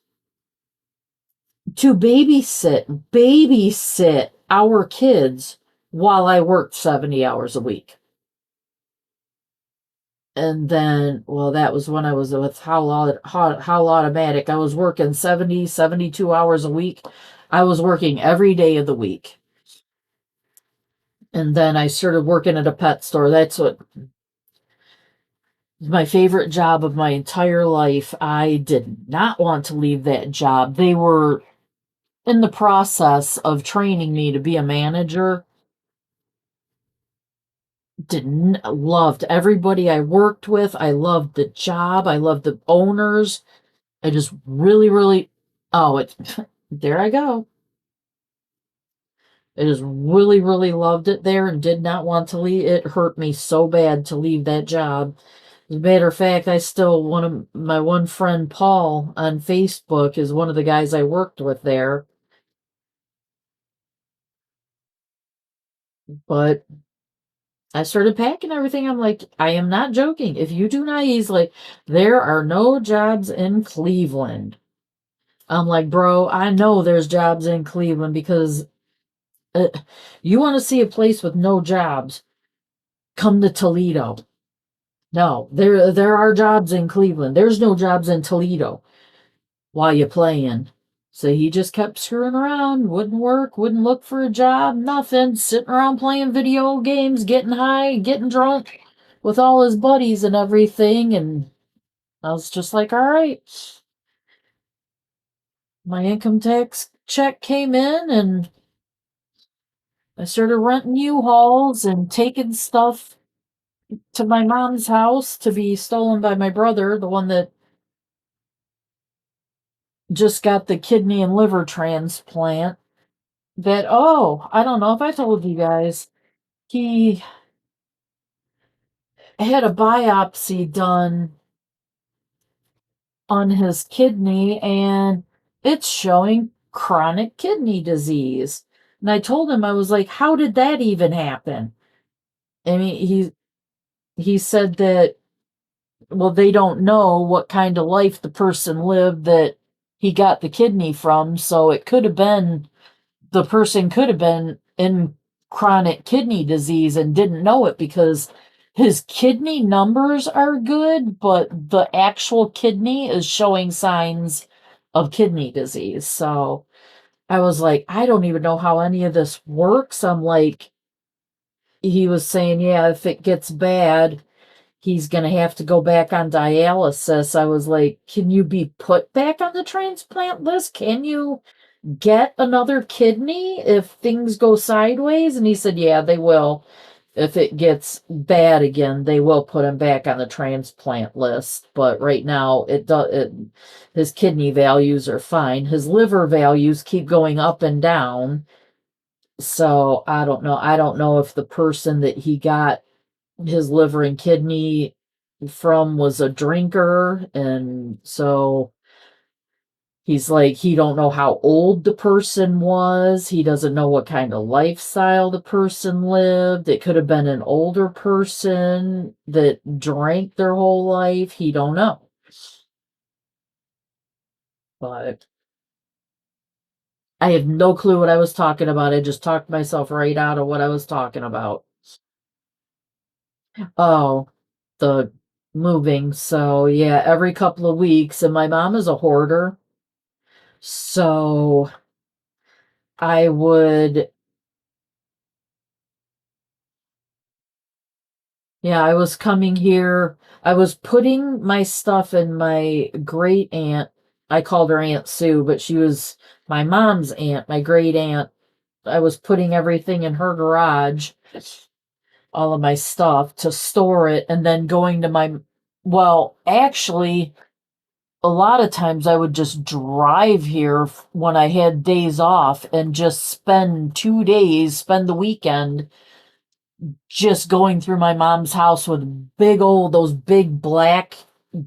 to babysit our kids while I worked 70 hours a week. And then, well, that was when I was with How Automatic. I was working 70, 72 hours a week. I was working every day of the week. And then I started working at a pet store. That's what my favorite job of my entire life. I did not want to leave that job. They were in the process of training me to be a manager. Loved everybody I worked with. I loved the job. I loved the owners. I just really, really, there I go. I just really, really loved it there and did not want to leave. It hurt me so bad to leave that job. As a matter of fact, I still, one of my one friend, Paul, on Facebook, is one of the guys I worked with there. But I started packing everything. I'm like, I am not joking. If you do not easily, there are no jobs in Cleveland. I'm like, bro, I know there's jobs in Cleveland because uh, you want to see a place with no jobs, come to Toledo. No, there are jobs in Cleveland. There's no jobs in Toledo while you playing. So he just kept screwing around, wouldn't work, wouldn't look for a job, nothing, sitting around playing video games, getting high, getting drunk with all his buddies and everything. And I was just like, all right. My income tax check came in and I started renting U-Hauls and taking stuff to my mom's house to be stolen by my brother, the one that just got the kidney and liver transplant. That, oh, I don't know if I told you guys, he had a biopsy done on his kidney and it's showing chronic kidney disease. And I told him, I was like, how did that even happen? I mean, he said that, well, they don't know what kind of life the person lived that he got the kidney from, so it could have been the person could have been in chronic kidney disease and didn't know it because his kidney numbers are good, but the actual kidney is showing signs of kidney disease. So I was like, I don't even know how any of this works. I'm like, he was saying, yeah, if it gets bad, he's going to have to go back on dialysis. I was like, can you be put back on the transplant list? Can you get another kidney if things go sideways? And he said, yeah, they will. If it gets bad again, they will put him back on the transplant list. But right now, his kidney values are fine. His liver values keep going up and down. So I don't know. I don't know if the person that he got his liver and kidney from was a drinker, and so he's like, he don't know how old the person was. He doesn't know what kind of lifestyle the person lived. It could have been an older person that drank their whole life. He don't know. But I have no clue what I was talking about. I just talked myself right out of what I was talking about. Oh, the moving. So yeah, every couple of weeks, and my mom is a hoarder. So I would, yeah, I was coming here. I was putting my stuff in my great aunt. I called her Aunt Sue, but she was my mom's aunt, my great aunt. I was putting everything in her garage, all of my stuff to store it, and then going to well, actually, a lot of times I would just drive here when I had days off and just spend 2 days, spend the weekend just going through my mom's house with those big black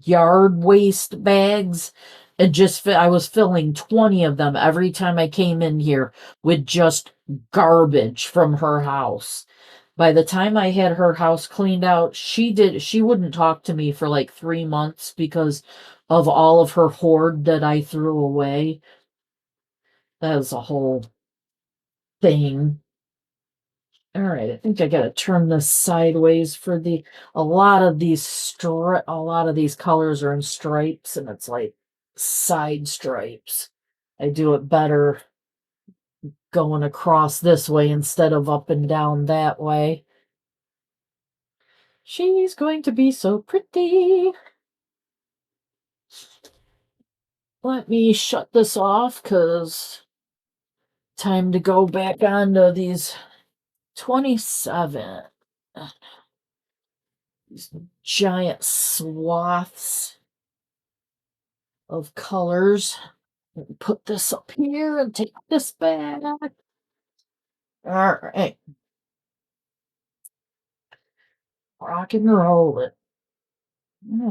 yard waste bags. And I was filling 20 of them every time I came in here with just garbage from her house. By the time I had her house cleaned out, she wouldn't talk to me for like 3 months because of all of her hoard that I threw away. That was a whole thing. All right, I think I gotta turn this sideways for a lot of these colors are in stripes and it's like side stripes. I do it better going across this way instead of up and down that way. She's going to be so pretty. Let me shut this off because time to go back onto these 27. These giant swaths of colors. Put this up here and take this back. All right. Rock and roll it.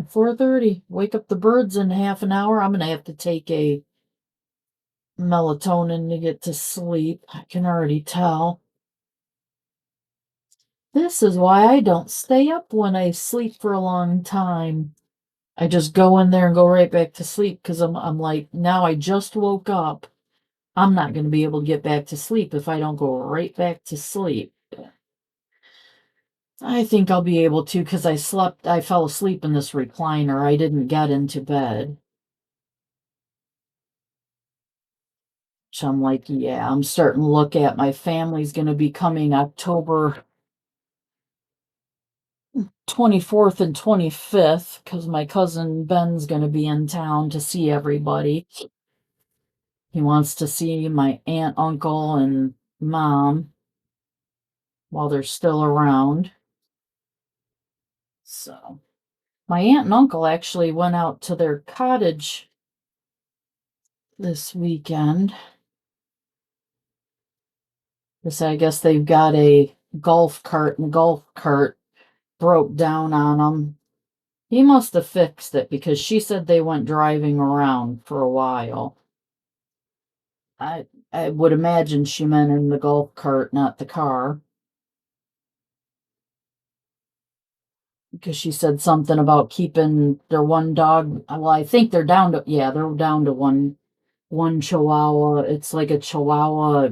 4:30. Wake up the birds in half an hour. I'm gonna have to take a melatonin to get to sleep. I can already tell. This is why I don't stay up when I sleep for a long time. I just go in there and go right back to sleep because I'm like, now I just woke up. I'm not going to be able to get back to sleep if I don't go right back to sleep. I think I'll be able to because I fell asleep in this recliner. I didn't get into bed. So I'm like, yeah, I'm starting to look at my family's going to be coming October 24th and 25th because my cousin Ben's going to be in town to see everybody. He wants to see my aunt, uncle, and mom while they're still around. So, my aunt and uncle actually went out to their cottage this weekend. Because I guess they've got a golf cart, and the golf cart broke down on them. He must have fixed it because she said they went driving around for a while. I would imagine she meant in the golf cart, not the car. Because she said something about keeping their one dog. Well, I think they're down to, yeah, they're down to one Chihuahua. It's like a Chihuahua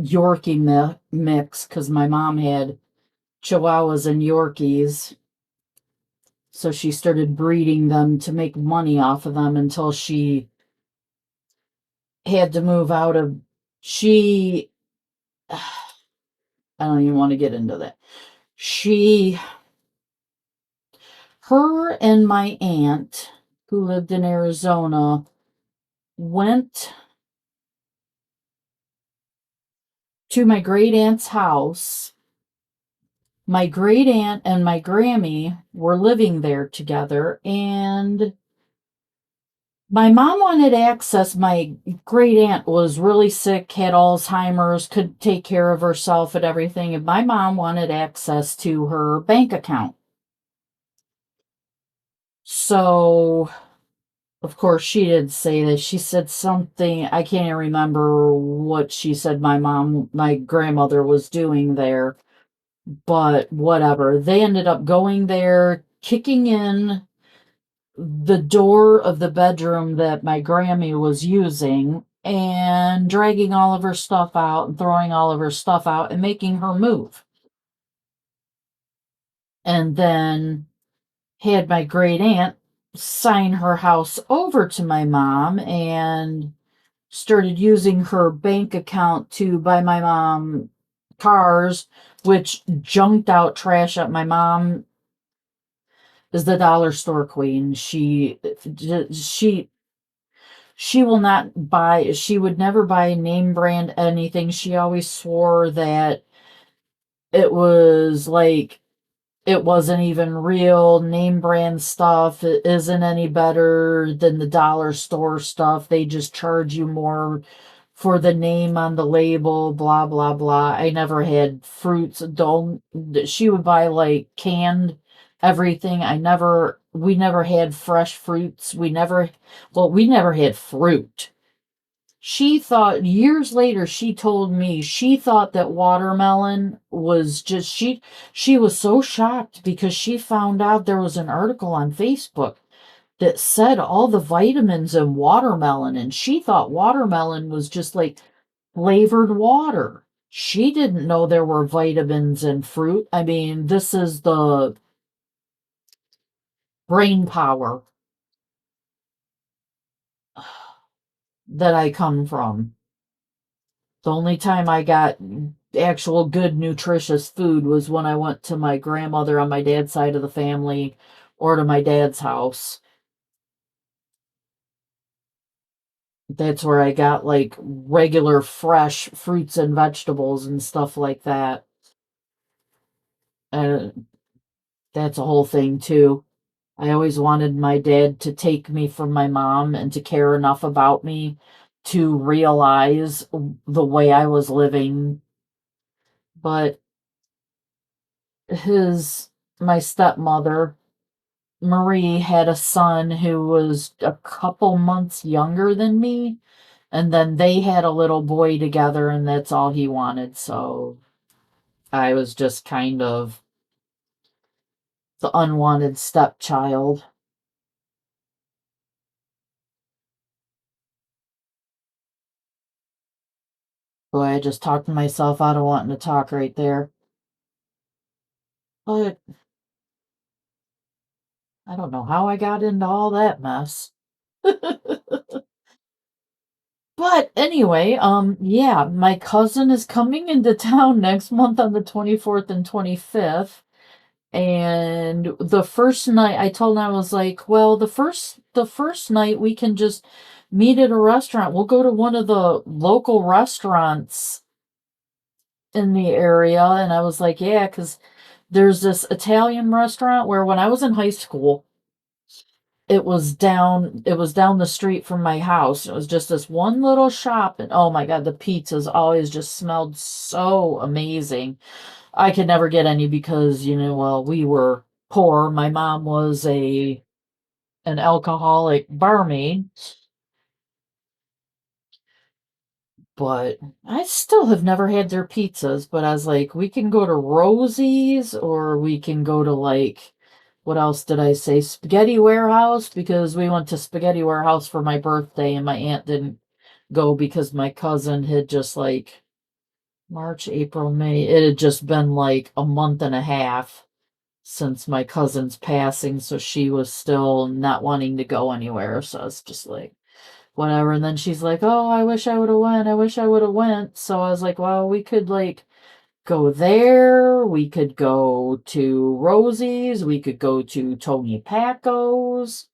Yorkie mix because my mom had Chihuahuas and Yorkies. So she started breeding them to make money off of them until she had to move out of. She. I don't even want to get into that. Her and my aunt, who lived in Arizona, went to my great aunt's house. My great aunt and my Grammy were living there together, and my mom wanted access. My great aunt was really sick, had Alzheimer's, could take care of herself and everything, and my mom wanted access to her bank account. So, of course, she did say that. She said something, I can't even remember what she said my grandmother was doing there. But whatever. They ended up going there, kicking in the door of the bedroom that my Grammy was using, and dragging all of her stuff out and throwing all of her stuff out and making her move. And then had my great aunt sign her house over to my mom and started using her bank account to buy my mom cars, which junked out trash at my mom is the dollar store queen. She will not buy, she would never buy name brand anything. She always swore that it was like it wasn't even real name brand stuff. It isn't any better than the dollar store stuff. They just charge you more for the name on the label, blah blah blah. I never had fruits. Don't She would buy like canned everything. We never had fresh fruits. We never had fruit. She thought years later, she told me she thought that watermelon was just, she was so shocked because she found out there was an article on Facebook that said all the vitamins in watermelon, and she thought watermelon was just like flavored water. She didn't know there were vitamins in fruit. I mean, this is the brain power that I come from. The only time I got actual good nutritious food was when I went to my grandmother on my dad's side of the family or to my dad's house. That's where I got like regular fresh fruits and vegetables and stuff like that. And that's a whole thing too. I always wanted my dad to take me from my mom and to care enough about me to realize the way I was living but my stepmother, Marie, had a son who was a couple months younger than me, and then they had a little boy together, and that's all he wanted. So I was just kind of the unwanted stepchild. Boy, I just talked myself out of wanting to talk right there. But I don't know how I got into all that mess. But anyway, yeah, my cousin is coming into town next month on the 24th and 25th. And the first night I told him, I was like, well, the first night we can just meet at a restaurant. We'll go to one of the local restaurants in the area. And I was like, yeah, because there's this Italian restaurant where when I was in high school, it was down the street from my house. It was just this one little shop, and oh my god, the pizzas always just smelled so amazing. I could never get any because, well, we were poor. My mom was an alcoholic barmaid, but I still have never had their pizzas. But I was like, we can go to Rosie's, or we can go to, like, what else did I say? Spaghetti Warehouse, because we went to Spaghetti Warehouse for my birthday and my aunt didn't go because my cousin had just, like, March, April, May. It had just been like a month and a half since my cousin's passing, so she was still not wanting to go anywhere. So I was just like, whatever. And then she's like, "Oh, I wish I would have went. I wish I would have went." So I was like, "Well, we could, like, go there. We could go to Rosie's. We could go to Tony Paco's."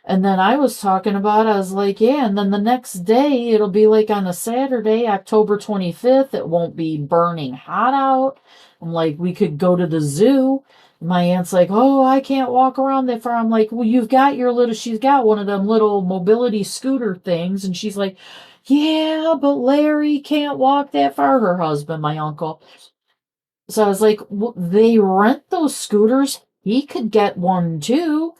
And then I was talking about, I was like, yeah, and then the next day, it'll be like on a Saturday, October 25th. It won't be burning hot out. I'm like, we could go to the zoo. My aunt's like, oh, I can't walk around that far. I'm like, well, she's got one of them little mobility scooter things. And she's like, yeah, but Larry can't walk that far. Her husband, my uncle. So I was like, well, they rent those scooters. He could get one too.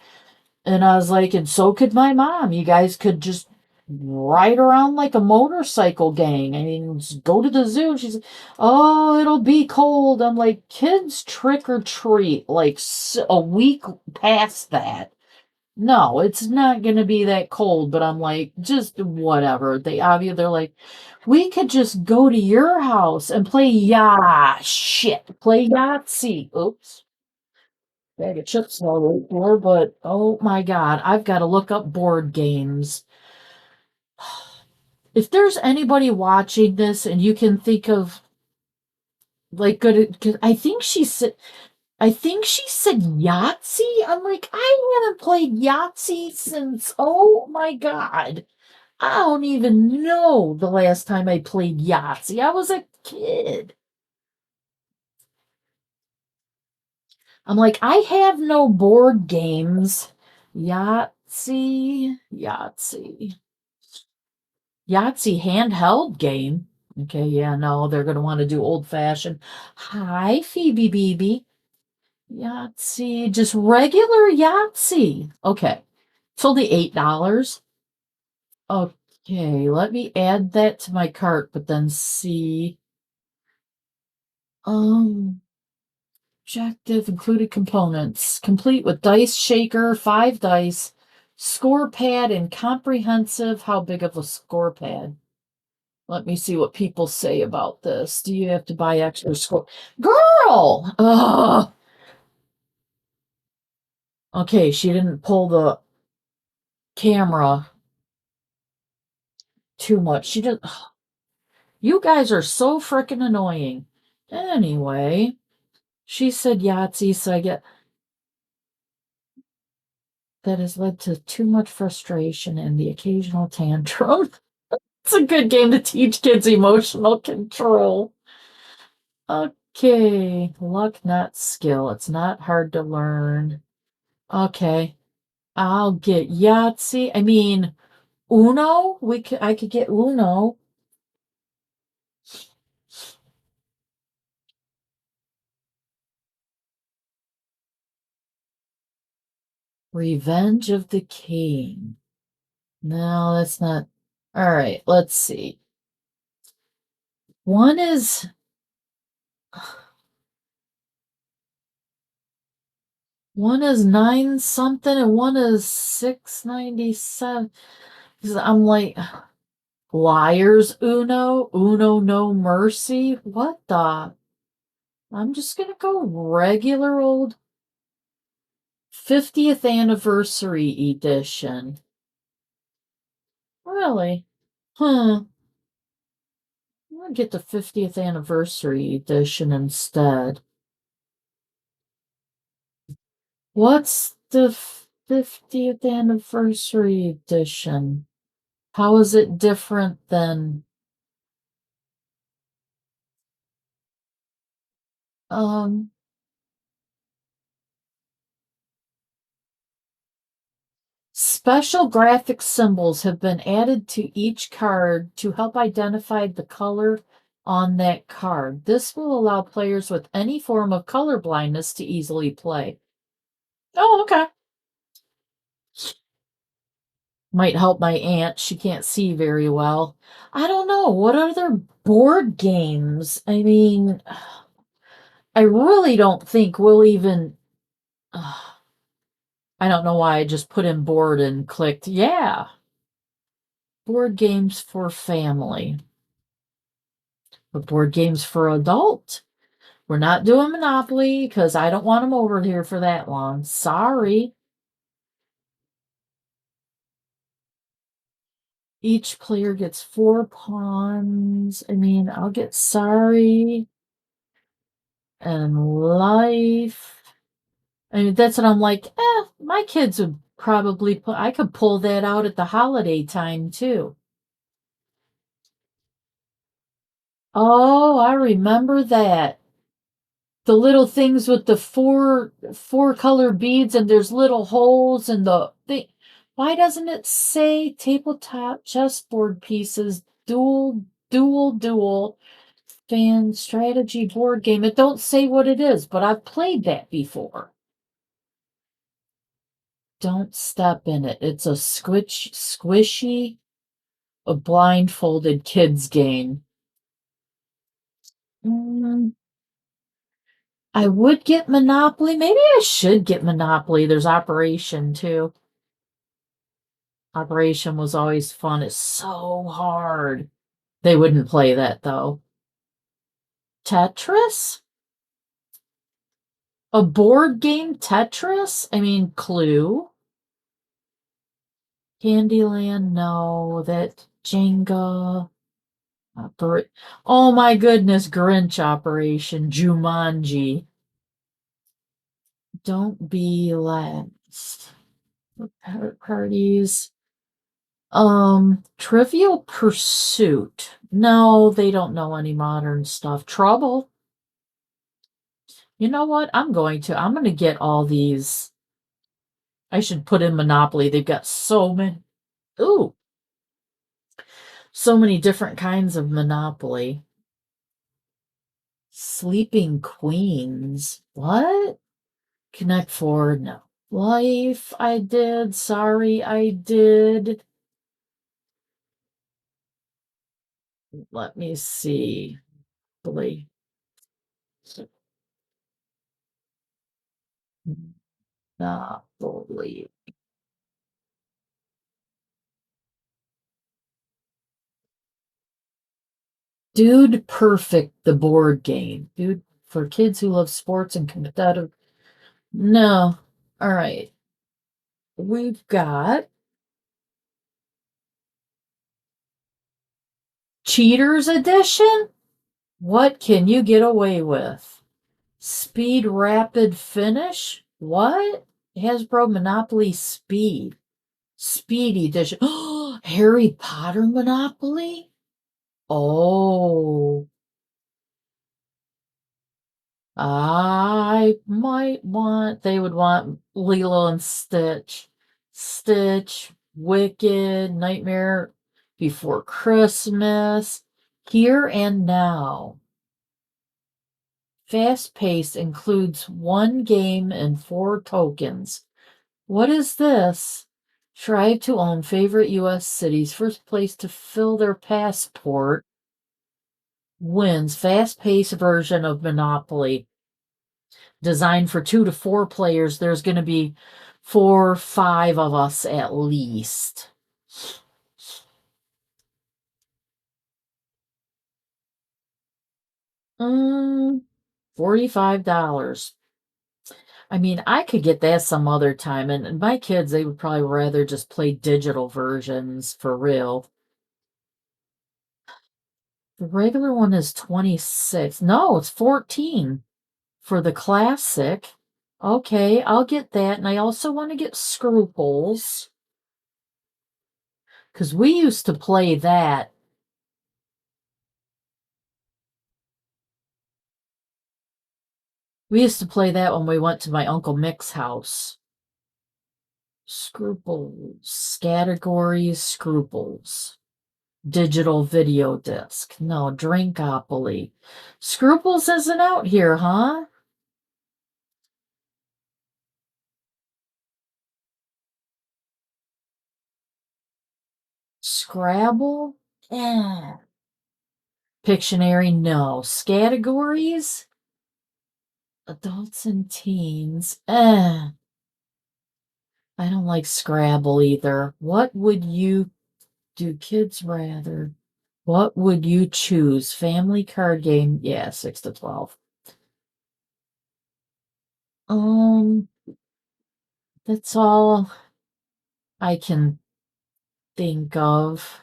And I was like, and so could my mom. You guys could just ride around like a motorcycle gang. I mean, just go to the zoo. And she's like, oh, it'll be cold. I'm like, kids trick or treat like a week past that. No, it's not going to be that cold. But I'm like, just whatever. They're like, we could just go to your house and play play Yahtzee. Oops. Bag of chips all right there, but oh my god, I've got to look up board games. If there's anybody watching this and you can think of, like, good, 'cause I think she said Yahtzee. I'm like, I haven't played Yahtzee since, oh my god, I don't even know the last time I played Yahtzee. I was a kid. I'm like, I have no board games. Yahtzee handheld game. Okay, yeah, no, they're gonna want to do old fashioned. Hi, Phoebe BB. Yahtzee, just regular Yahtzee. Okay, it's only $8. Okay, let me add that to my cart, but then see. Um, Objective included components, complete with dice shaker, 5 dice, score pad, and comprehensive. How big of a score pad? Let me see what people say about this. Do you have to buy extra score? Girl! Ugh. Okay, she didn't pull the camera too much. She didn't. You guys are so freaking annoying. Anyway, she said Yahtzee, so I get that has led to too much frustration and the occasional tantrum. It's a good game to teach kids emotional control. Okay, luck, not skill. It's not hard to learn. Okay, I'll get Yahtzee. I mean, Uno. I could get Uno. Revenge of the King. No, that's not. All right, let's see. One is nine something and one is 697. I'm like, Liars Uno, Uno No Mercy. What the? I'm just gonna go regular old 50th anniversary edition. Really? Huh. I'm gonna get the 50th anniversary edition instead. What's the 50th anniversary edition? How is it different than um special graphic symbols have been added to each card to help identify the color on that card. This will allow players with any form of color blindness to easily play. Oh, okay. Might help my aunt. She can't see very well. I don't know. What other board games? I mean, I really don't think we'll even. I don't know why I just put in board and clicked. Yeah. Board games for family. But board games for adult. We're not doing Monopoly because I don't want them over here for that long. Sorry. Each player gets 4 pawns. I mean, I'll get sorry and life. I mean, that's what I'm like, my kids would probably put, I could pull that out at the holiday time too. Oh, I remember that. The little things with the four color beads and there's little holes in the thing. Why doesn't it say tabletop chessboard pieces, dual fan strategy board game? It don't say what it is, but I've played that before. Don't step in it. It's a squishy, a blindfolded kids game. I would get Monopoly. Maybe I should get Monopoly. There's Operation too. Operation was always fun. It's so hard. They wouldn't play that though. Tetris? A board game Tetris? I mean, Clue. Candyland, no. That Jenga. Oh my goodness, Grinch Operation. Jumanji. Don't be last. Parties. Trivial Pursuit. No, they don't know any modern stuff. Trouble. You know what? I'm going to get all these. I should put in Monopoly. They've got so many. Ooh. So many different kinds of Monopoly. Sleeping Queens. What? Connect Four. No. Life. I did. Sorry, I did. Let me see. Monopoly. Monopoly. Dude Perfect, the board game. Dude, for kids who love sports and competitive. No. All right. We've got Cheaters Edition. What can you get away with? Speed Rapid Finish? What? Hasbro Monopoly Speed. Speed Edition. Harry Potter Monopoly? Oh. They would want Lilo and Stitch. Stitch, Wicked, Nightmare Before Christmas, Here and Now. Fast Pace includes 1 game and 4 tokens. What is this? Try to own favorite U.S. cities. First place to fill their passport wins. Fast-paced version of Monopoly. Designed for 2 to 4 players. There's going to be 4, 5 of us at least. $45. I mean, I could get that some other time, and my kids, they would probably rather just play digital versions for real. The regular one is 26. No, it's 14 for the classic. Okay, I'll get that, and I also want to get Scruples. Because we used to play that. We used to play that when we went to my Uncle Mick's house. Scruples. Categories, Scruples. Digital video disc. No, Drinkopoly. Scruples isn't out here, huh? Scrabble? Eh. Pictionary? No. Categories? Adults and teens? Eh. I don't like Scrabble either. What would you do? Kids rather? What would you choose? Family card game? Yeah, 6 to 12. That's all I can think of.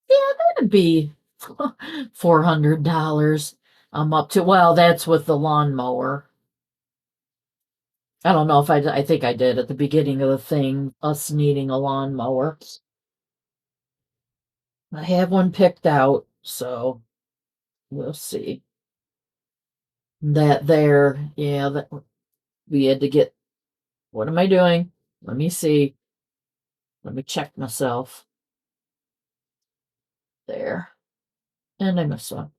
Yeah, that'd be $400. I'm up to, well, that's with the lawnmower. I don't know if I think I did at the beginning of the thing, us needing a lawnmower. I have one picked out, so we'll see. That there, yeah, that we had to get, what am I doing? Let me see. Let me check myself. There. And I missed one.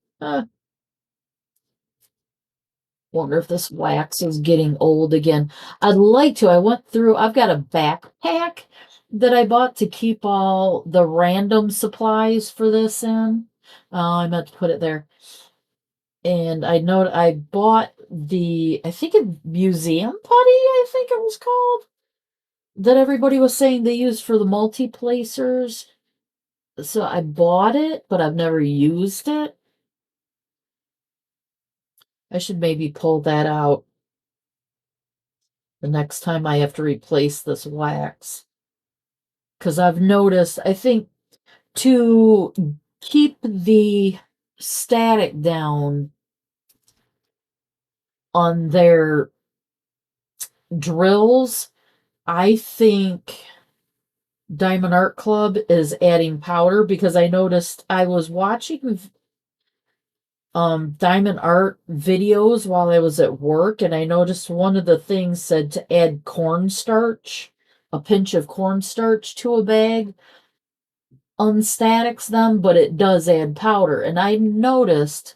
Wonder if this wax is getting old again. I'd like to. I went through, I've got a backpack that I bought to keep all the random supplies for this in. I meant to put it there. And I know I bought I think a museum putty, I think it was called, that everybody was saying they used for the multi-placers. So I bought it, but I've never used it. I should maybe pull that out the next time I have to replace this wax. Because I've noticed, I think to keep the static down on their drills, I think Diamond Art Club is adding powder, because I noticed I was watching Diamond Art videos while I was at work, and I noticed one of the things said to add cornstarch, a pinch of cornstarch to a bag unstatics them, but it does add powder. And I noticed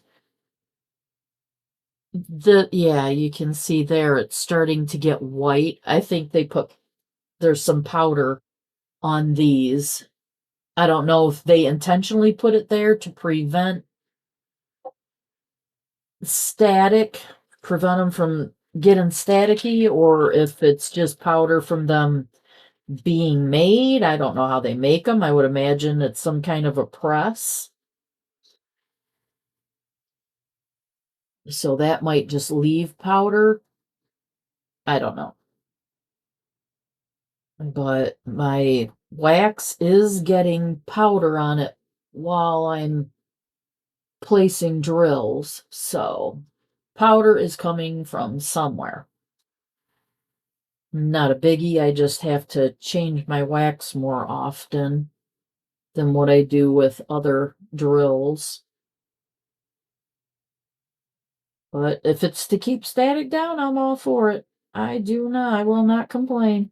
yeah, you can see there it's starting to get white. I think there's some powder on these. I don't know if they intentionally put it there to prevent static, prevent them from getting staticky, or if it's just powder from them being made. I don't know how they make them. I would imagine it's some kind of a press. So that might just leave powder. I don't know. But my wax is getting powder on it while I'm placing drills. So powder is coming from somewhere. Not a biggie. I just have to change my wax more often than what I do with other drills. But if it's to keep static down, I'm all for it. I will not complain.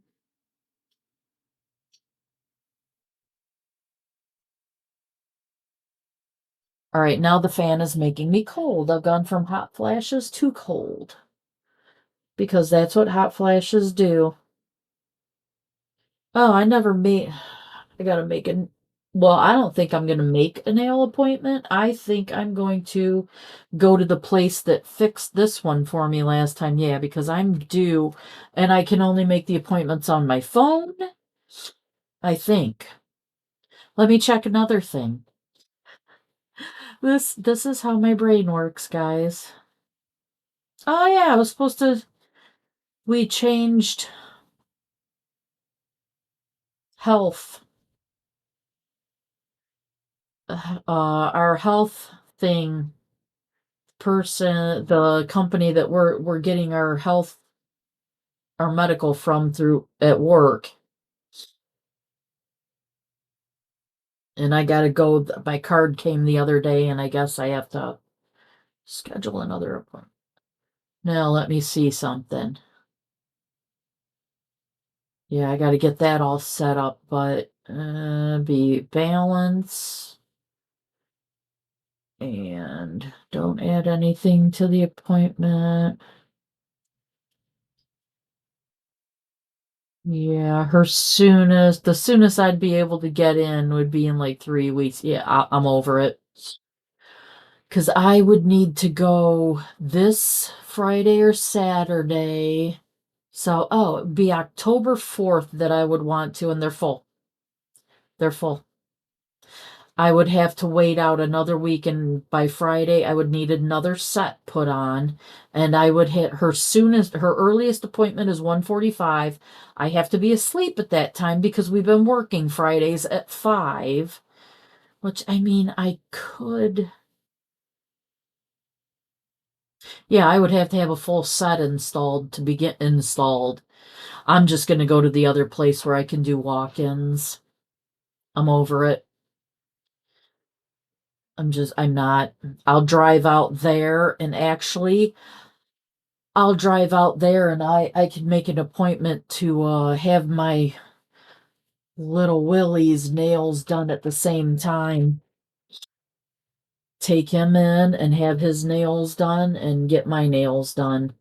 All right, now the fan is making me cold. I've gone from hot flashes to cold. because that's what hot flashes do. Oh, I never made. I gotta make an. Well, I don't think I'm gonna make a nail appointment. I think I'm going to go to the place that fixed this one for me last time. Yeah, because I'm due, and I can only make the appointments on my phone. I think. Let me check another thing. This is how my brain works, guys. Oh yeah, I was supposed to. We changed health. Our health thing person, the company that we're getting our medical from through at work. And I gotta go. My card came the other day, and I guess I have to schedule another appointment. Now let me see something. Yeah, I gotta get that all set up, but be balance and don't add anything to the appointment. Yeah, the soonest I'd be able to get in would be in like 3 weeks. Yeah, I'm over it. Because I would need to go this Friday or Saturday. So, oh, it'd be October 4th that I would want to, and they're full. They're full. I would have to wait out another week, and by Friday, I would need another set put on, and I would hit her earliest appointment is 1:45. I have to be asleep at that time because we've been working Fridays at 5, which I mean, I could. Yeah, I would have to have a full set installed to be get installed. I'm just going to go to the other place where I can do walk-ins. I'm over it. I'm not. I'll drive out there and actually I'll drive out there and I can make an appointment to have my little Willie's nails done at the same time. Take him in and have his nails done and get my nails done.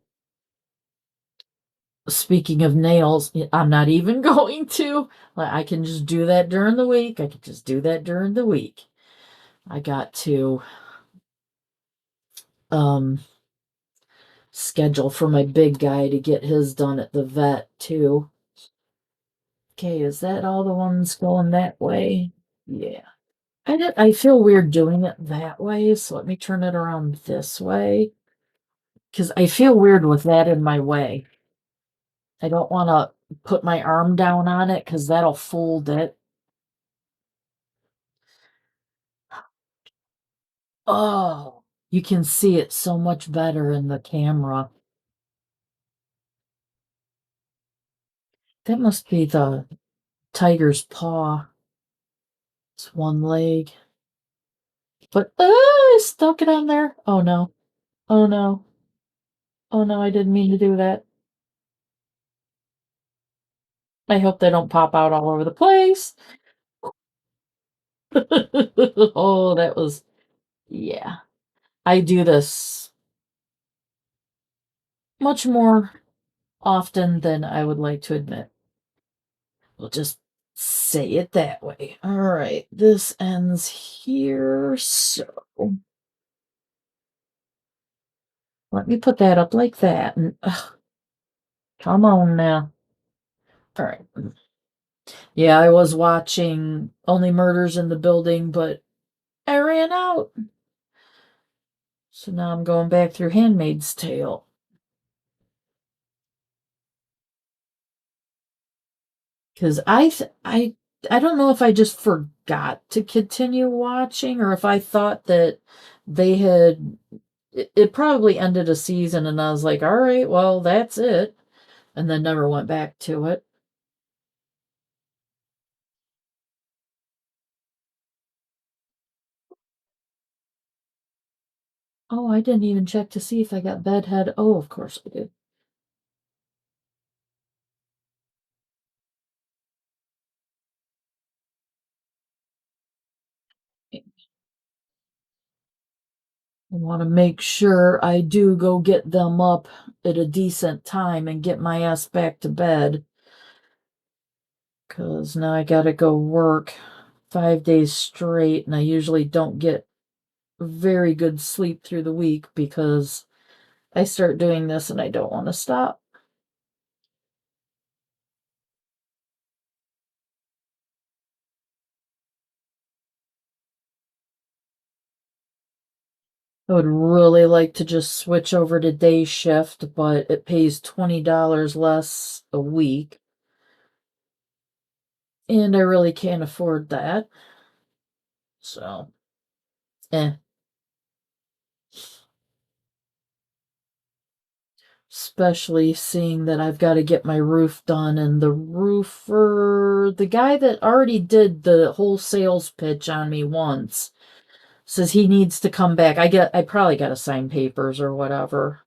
Speaking of nails, I'm not even going to. Like, I can just do that during the week. I can just do that during the week. I got to um schedule for my big guy to get his done at the vet too. Okay, is that all the ones going that way? Yeah. I feel weird doing it that way, so let me turn it around this way. Because I feel weird with that in my way. I don't want to put my arm down on it because that'll fold it. Oh, you can see it so much better in the camera. That must be the tiger's paw. It's one leg. But, I stuck it on there. Oh no. Oh no. Oh no, I didn't mean to do that. I hope they don't pop out all over the place. Oh, that was, yeah. I do this much more often than I would like to admit. We'll just say it that way. All right, this ends here. So let me put that up like that. And come on now. All right. Yeah, I was watching Only Murders in the Building, but I ran out. So now I'm going back through Handmaid's Tale. Because I don't know if I just forgot to continue watching or if I thought that they had it probably ended a season and I was like, all right, well, that's it. And then never went back to it. Oh, I didn't even check to see if I got bedhead. Oh, of course I did. I want to make sure I do go get them up at a decent time and get my ass back to bed. Because now I gotta go work 5 days straight, and I usually don't get very good sleep through the week because I start doing this and I don't want to stop. I would really like to just switch over to day shift, but it pays $20 less a week. And I really can't afford that. So, eh. Especially seeing that I've got to get my roof done, and the roofer, the guy that already did the whole sales pitch on me once, says he needs to come back. I probably got to sign papers or whatever.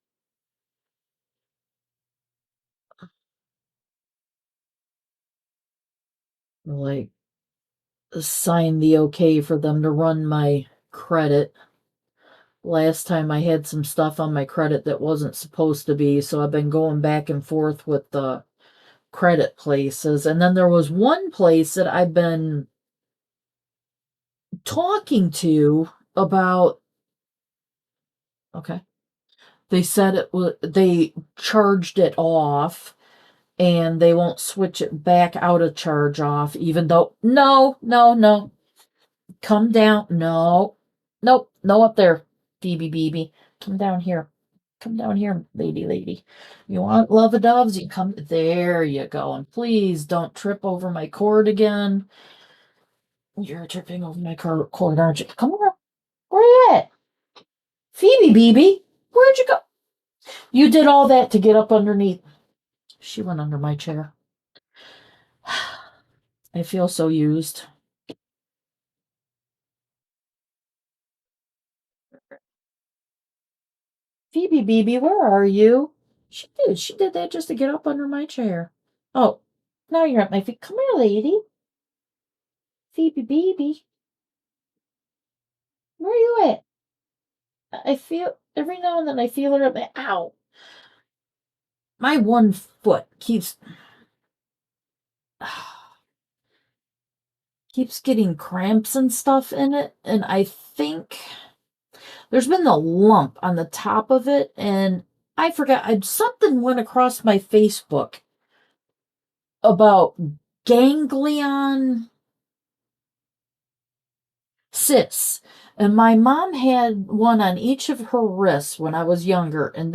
Like, sign the okay for them to run my credit. Last time I had some stuff on my credit that wasn't supposed to be, so I've been going back and forth with the credit places. And then there was one place that I've been talking to about. Okay. They said they charged it off and they won't switch it back out of charge off, even though, no. Come down. No. Nope. No up there, Phoebe Beebe. Come down here. Come down here, lady. You want love of doves? You come. There you go. And please don't trip over my cord again. You're tripping over my cord, aren't you? Come on. Where you at? Phoebe Beebe, where'd you go? You did all that to get up underneath. She went under my chair. I feel so used. Phoebe Beebe, where are you? She did. She did that just to get up under my chair. Oh, now you're at my feet. Come here, lady. Phoebe Beebe. Where are you at? I feel every now and then I feel her at my ow. My one foot keeps getting cramps and stuff in it, and I think there's been a lump on the top of it, and I forgot something went across my Facebook about ganglion cysts. And my mom had one on each of her wrists when I was younger, and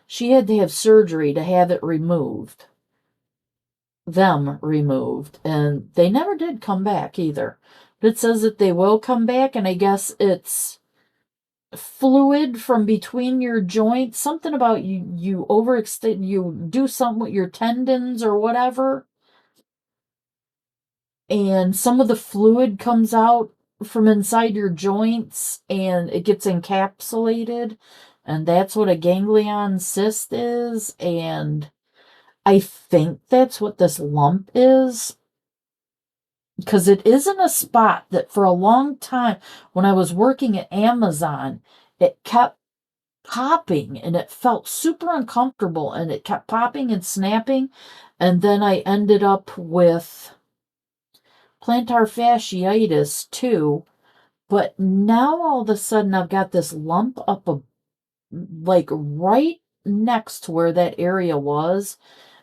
she had to have surgery to have it removed. Them removed. And they never did come back either. But it says that they will come back, and I guess it's fluid from between your joints. Something about you overextend, you do something with your tendons or whatever. And some of the fluid comes out from inside your joints and it gets encapsulated, and that's what a ganglion cyst is. And I think that's what this lump is, because it isn't a spot that for a long time when I was working at Amazon, it kept popping and it felt super uncomfortable, and it kept popping and snapping, and then I ended up with plantar fasciitis too. But now all of a sudden I've got this lump like right next to where that area was,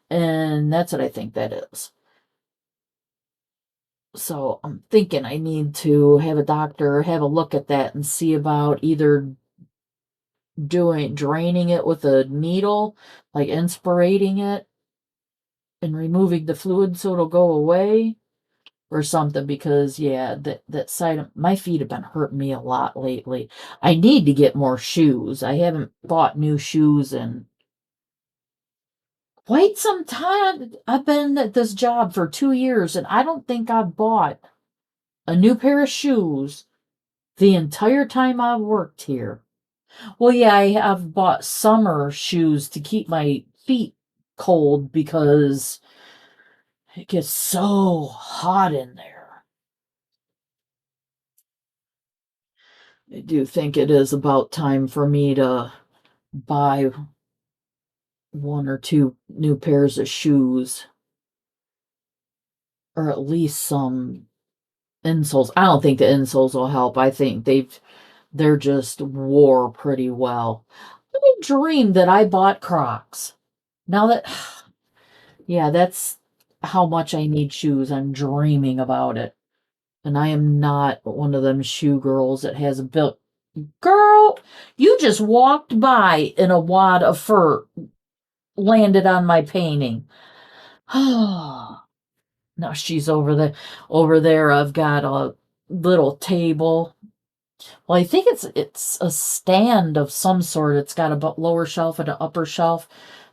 and that's what I think that is. So I'm thinking I need to have a doctor have a look at that and see about either draining it with a needle, like inspirating it and removing the fluid so it'll go away, or something, because yeah, that side of my feet have been hurting me a lot lately. I need to get more shoes. I haven't bought new shoes in quite some time. I've been at this job for 2 years, and I don't think I've bought a new pair of shoes the entire time I've worked here. Well, yeah, I have bought summer shoes to keep my feet cold because it gets so hot in there. I do think it is about time for me to buy one or two new pairs of shoes. Or at least some insoles. I don't think the insoles will help. I think they're just wore pretty well. I dreamed that I bought Crocs. Now that yeah, that's how much I need shoes. I'm dreaming about it. And I am not one of them shoe girls that has a built. Girl, you just walked by in a wad of fur, landed on my painting. Now she's over there. I've got a little table. Well, I think it's a stand of some sort. It's got a lower shelf and an upper shelf.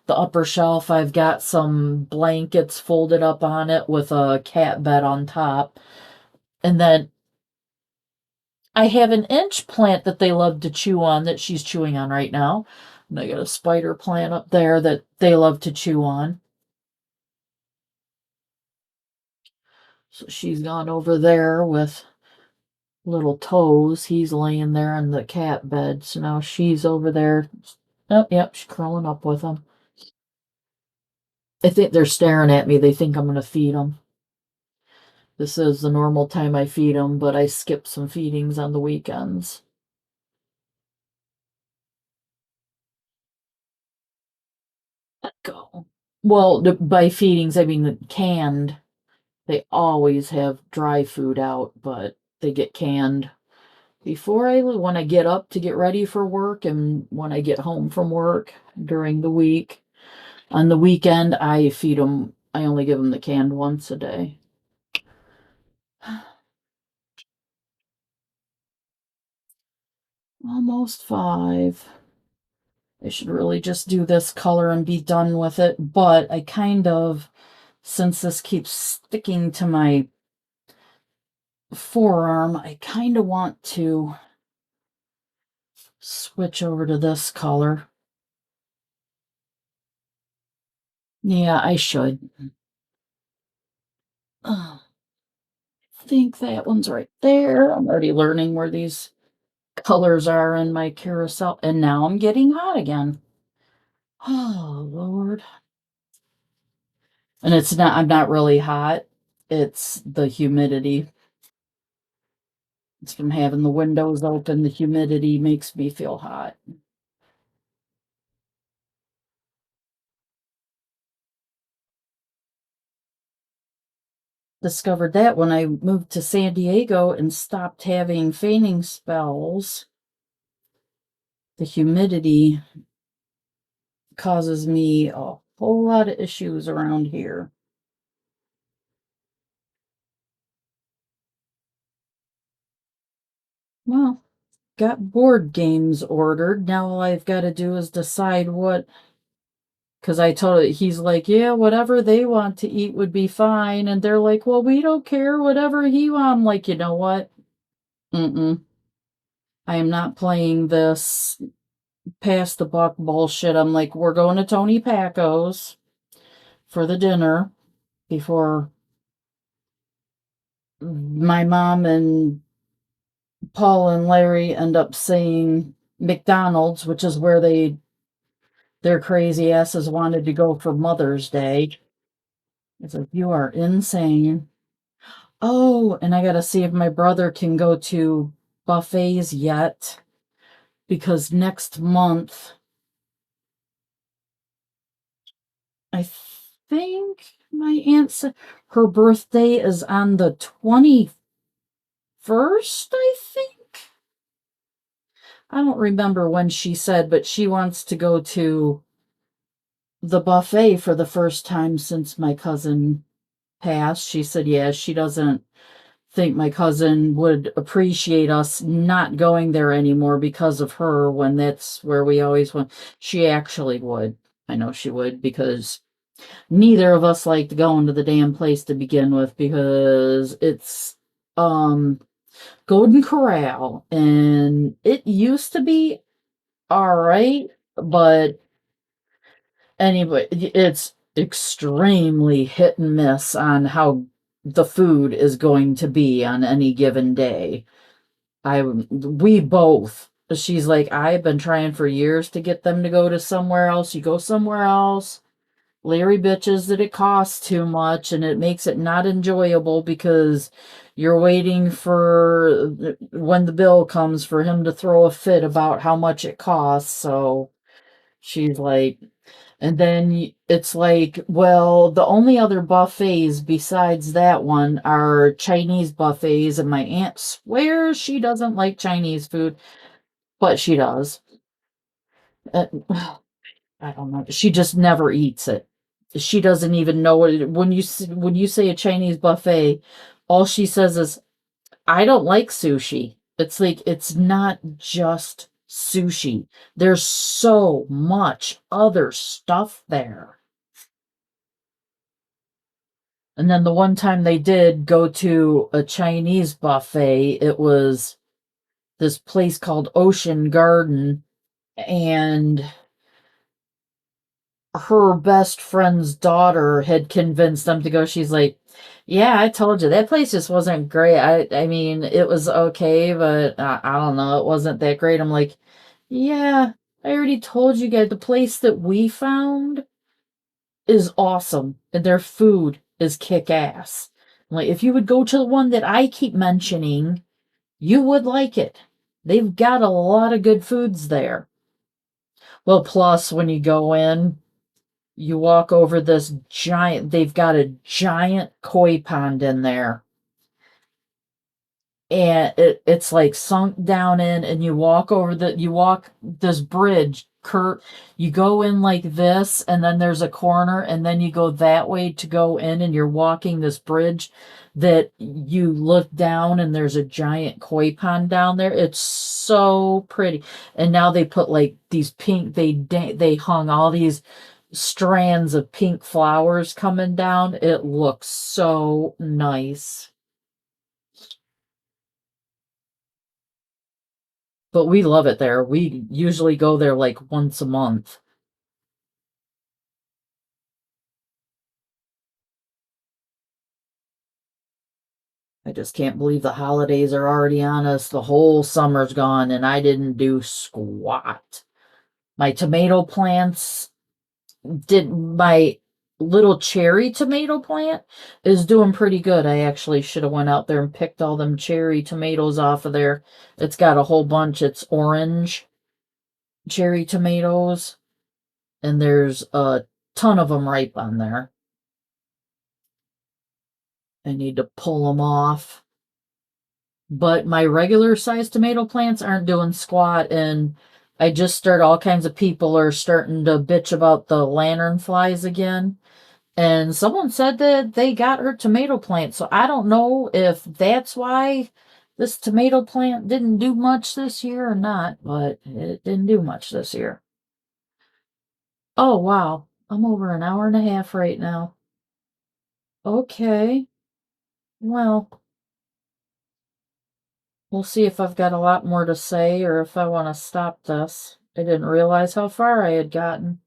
The upper shelf, I've got some blankets folded up on it with a cat bed on top. And then I have an inch plant that they love to chew on that she's chewing on right now. And I got a spider plant up there that they love to chew on. So she's gone over there with little toes. He's laying there in the cat bed. So now she's over there. Oh, yep, she's curling up with him. I think they're staring at me. They think I'm going to feed them. This is the normal time I feed them, but I skip some feedings on the weekends. Let go. Well, by feedings, I mean canned. They always have dry food out, but they get canned when I get up to get ready for work and when I get home from work during the week. On the weekend, I feed them. I only give them the canned once a day. Almost 5. I should really just do this color and be done with it, but I kind of, since this keeps sticking to my forearm, I kind of want to switch over to this color. Yeah, I should. I think that one's right there. I'm already learning where these colors are in my carousel, and now I'm getting hot again. Oh, Lord. And I'm not really hot. It's the humidity. It's from having the windows open. The humidity makes me feel hot. Discovered that when I moved to San Diego and stopped having fainting spells. The humidity causes me a whole lot of issues around here. Well, got board games ordered. Now all I've got to do is decide what. Because he's like, yeah, whatever they want to eat would be fine. And they're like, well, we don't care, whatever he wants. I'm like, you know what? I am not playing this pass the buck bullshit. I'm like, we're going to Tony Paco's for the dinner before my mom and Paul and Larry end up saying McDonald's, which is where their crazy asses wanted to go for Mother's Day. It's like, you are insane. Oh, and I gotta see if my brother can go to buffets yet, because next month, I think my aunt's, her birthday is on the 21st, I think. I don't remember when she said, but she wants to go to the buffet for the first time since my cousin passed. She said, yeah, she doesn't think my cousin would appreciate us not going there anymore because of her when that's where we always went. She actually would. I know she would, because neither of us liked going to the damn place to begin with, because it's Golden Corral, and it used to be all right, but anyway, it's extremely hit and miss on how the food is going to be on any given day. we both. She's like, I've been trying for years to get them to go to somewhere else. You go somewhere else. Larry bitches that it costs too much and it makes it not enjoyable because you're waiting for when the bill comes for him to throw a fit about how much it costs. So she's like, and then it's like, well, the only other buffets besides that one are Chinese buffets, and my aunt swears she doesn't like Chinese food, but she does. Uh, I don't know. She just never eats it. She doesn't even know what it, when you say a Chinese buffet, all she says is, "I don't like sushi." It's like it's not just sushi. There's so much other stuff there. And then the one time they did go to a Chinese buffet, it was this place called Ocean Garden, and her best friend's daughter had convinced them to go. She's like, "Yeah, I told you that place just wasn't great. I mean, it was okay, but I don't know, it wasn't that great." I'm like, "Yeah, I already told you guys the place that we found is awesome and their food is kick ass. Like, if you would go to the one that I keep mentioning, you would like it. They've got a lot of good foods there." Well, plus when you go in, you walk over this giant, they've got a giant koi pond in there. And it's like sunk down in, and you walk this bridge, you go in like this, and then there's a corner, and then you go that way to go in, and you're walking this bridge that you look down, and there's a giant koi pond down there. It's so pretty. And now they put like these pink, they hung all these strands of pink flowers coming down. It looks so nice. But we love it there. We usually go there like once a month. I just can't believe the holidays are already on us. The whole summer's gone and I didn't do squat. My tomato plants did my little cherry tomato plant is doing pretty good. I actually should have went out there and picked all them cherry tomatoes off of there. It's got a whole bunch. It's orange cherry tomatoes, and there's a ton of them ripe on there. I need to pull them off. But my regular sized tomato plants aren't doing squat, and I just started, all kinds of people are starting to bitch about the lantern flies again. And someone said that they got her tomato plant. So I don't know if that's why this tomato plant didn't do much this year or not, but it didn't do much this year. Oh, wow. I'm over an hour and a half right now. Okay. Well, we'll see if I've got a lot more to say or if I want to stop this. I didn't realize how far I had gotten.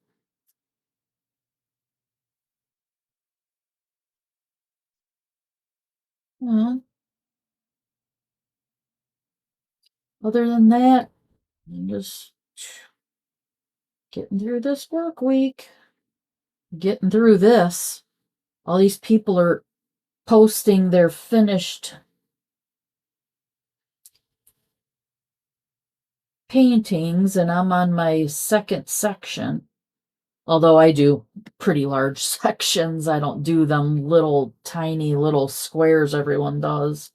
Well, other than that, I'm just getting through this work week. Getting through this. All these people are posting their finished paintings, and I'm on my second section. Although I do pretty large sections, I don't do them little tiny little squares everyone does.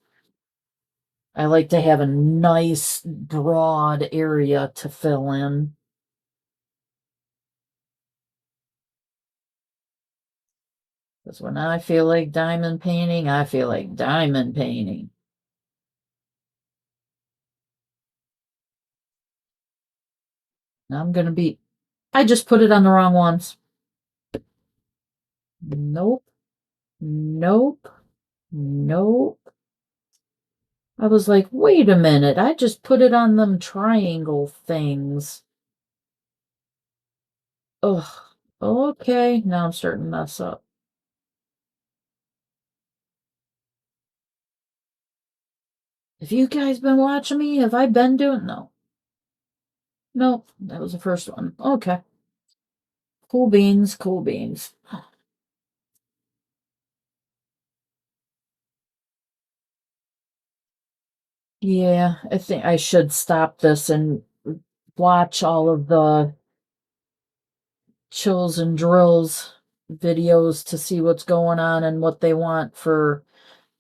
I like to have a nice broad area to fill in. Because when I feel like diamond painting, I feel like diamond painting. I'm going to be, I just put it on the wrong ones. Nope. Nope. Nope. I was like, wait a minute, I just put it on them triangle things. Ugh. Okay, now I'm starting to mess up. Have you guys been watching me? Have I been doing? No. Nope, that was the first one. Okay. Cool beans, cool beans. Yeah, I think I should stop this and watch all of the chills and drills videos to see what's going on and what they want for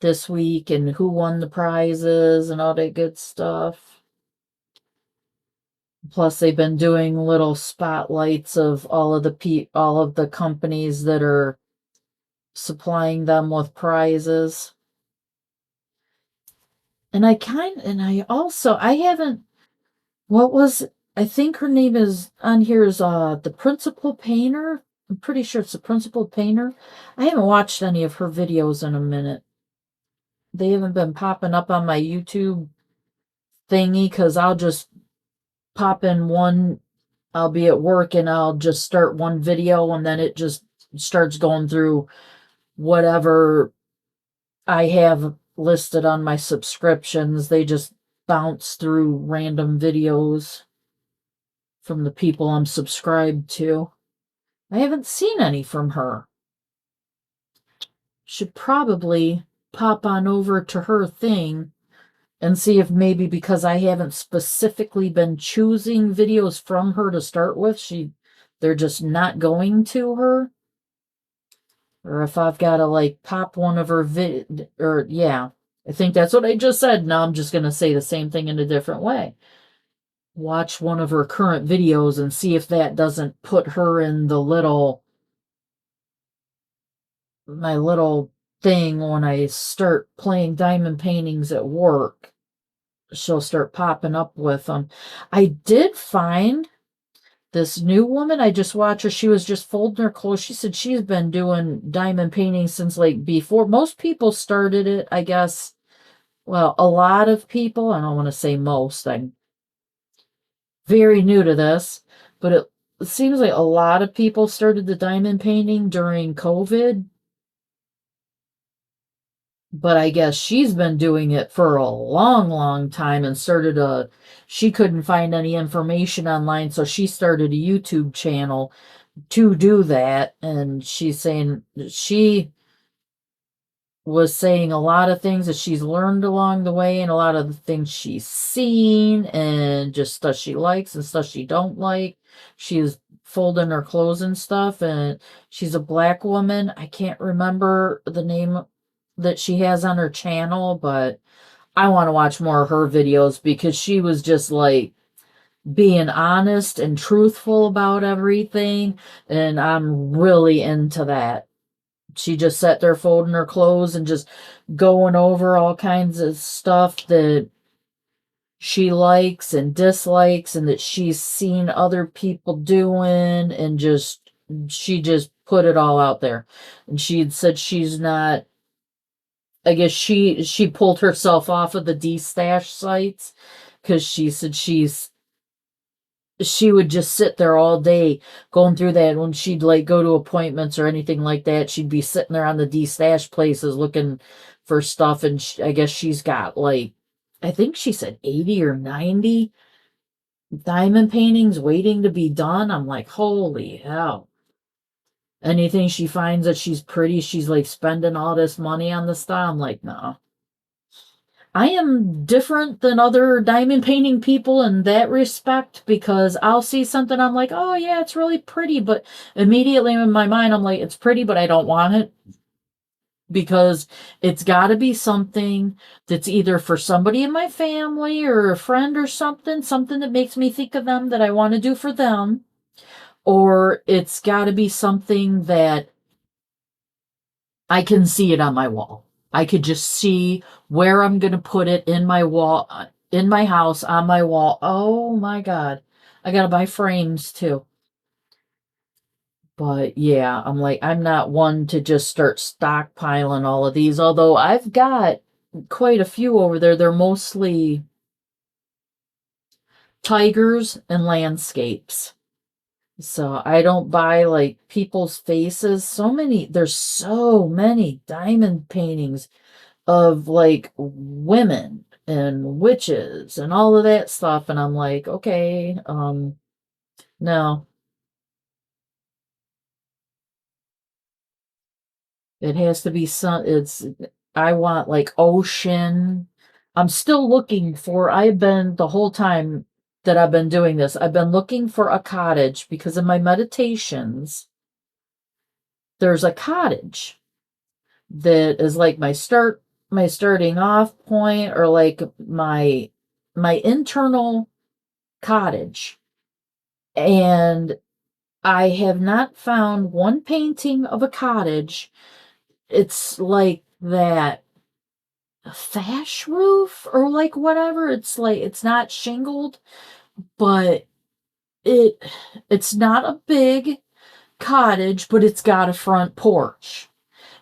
this week and who won the prizes and all that good stuff. Plus, they've been doing little spotlights of all of the companies that are supplying them with prizes. And I haven't, what was, I think her name is on here is the principal painter. I'm pretty sure it's the principal painter. I haven't watched any of her videos in a minute. They haven't been popping up on my YouTube thingy because I'll just pop in one. I'll be at work and I'll just start one video and then it just starts going through whatever I have listed on my subscriptions. They just bounce through random videos from the people I'm subscribed to. I haven't seen any from her. Should probably pop on over to her thing and see if maybe because I haven't specifically been choosing videos from her to start with, they're just not going to her. Or if I've got to like pop one of her yeah, I think that's what I just said. Now I'm just going to say the same thing in a different way. Watch one of her current videos and see if that doesn't put her in my little thing when I start playing diamond paintings at work. She'll start popping up with them. I did find this new woman. I just watched her. She was just folding her clothes. She said she's been doing diamond painting since like before. Most people started it, I guess. Well, a lot of people, I don't want to say most. I'm very new to this, but it seems like a lot of people started the diamond painting during COVID. But I guess she's been doing it for a long, long time and she couldn't find any information online, so she started a YouTube channel to do that. And she was saying a lot of things that she's learned along the way and a lot of the things she's seen and just stuff she likes and stuff she don't like. She's folding her clothes and stuff, and she's a black woman. I can't remember the name that she has on her channel, but I want to watch more of her videos because she was just like being honest and truthful about everything, and I'm really into that. She just sat there folding her clothes and just going over all kinds of stuff that she likes and dislikes and that she's seen other people doing, and she just put it all out there. And she had said she's not, I guess she pulled herself off of the D-stash sites because she said she would just sit there all day going through that. When she'd like go to appointments or anything like that, she'd be sitting there on the D-stash places looking for stuff. And I guess she's got like, I think she said 80 or 90 diamond paintings waiting to be done. I'm like, holy hell. Anything she finds that she's pretty, she's like spending all this money on the stuff. I'm like, no. I am different than other diamond painting people in that respect because I'll see something, I'm like, oh yeah, it's really pretty, but immediately in my mind, I'm like, it's pretty, but I don't want it because it's got to be something that's either for somebody in my family or a friend or something that makes me think of them that I want to do for them, or it's got to be something that I can see it on my wall. I could just see where I'm going to put it in my wall, in my house, on my wall. Oh my God. I got to buy frames too. But yeah, I'm like, I'm not one to just start stockpiling all of these, although I've got quite a few over there. They're mostly tigers and landscapes. So I don't buy like people's faces. There's so many diamond paintings of like women and witches and all of that stuff. And I'm like, okay, no. It has to be I want like ocean. I'm still looking for, I've been the whole time that I've been doing this, I've been looking for a cottage because in my meditations, there's a cottage that is like my starting off point, or like my internal cottage. And I have not found one painting of a cottage. It's like that thatch roof or like whatever. It's like it's not shingled, but it it's not a big cottage, but it's got a front porch.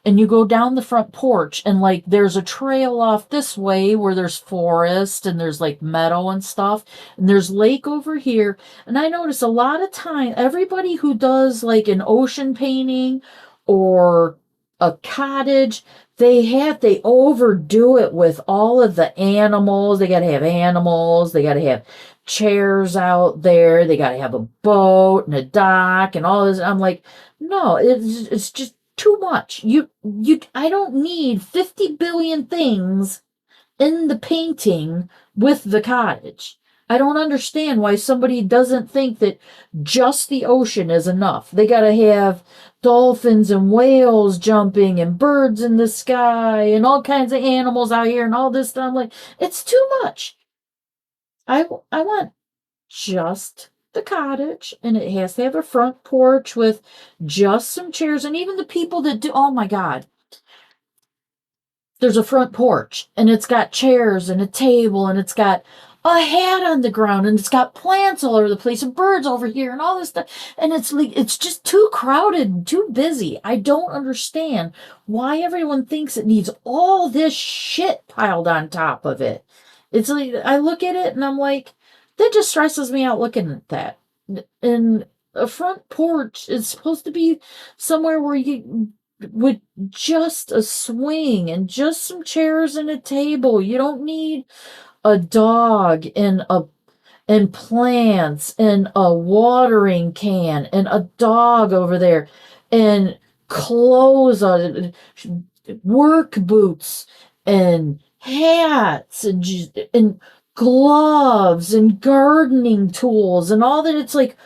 And you go down the front porch and like there's a trail off this way where there's forest and there's like meadow and stuff, and there's lake over here. And I notice a lot of time everybody who does like an ocean painting or a cottage, they overdo it with all of the animals. They got to have animals, they got to have chairs out there, they got to have a boat and a dock and all this. I'm like, no, it's just too much. I don't need 50 billion things in the painting with the cottage. I don't understand why somebody doesn't think that just the ocean is enough. They got to have dolphins and whales jumping and birds in the sky and all kinds of animals out here and all this stuff. I'm like, it's too much. I want just the cottage, and it has to have a front porch with just some chairs. And even the people that do, oh my God, there's a front porch and it's got chairs and a table and it's got a hat on the ground and it's got plants all over the place and birds over here and all this stuff. And it's like, it's just too crowded and too busy. I don't understand why everyone thinks it needs all this shit piled on top of it. It's like, I look at it and I'm like, that just stresses me out looking at that. And a front porch is supposed to be somewhere where you with just a swing and just some chairs and a table. You don't need a dog and plants and a watering can and a dog over there and clothes on work boots and hats and gloves and gardening tools and all that. It's like,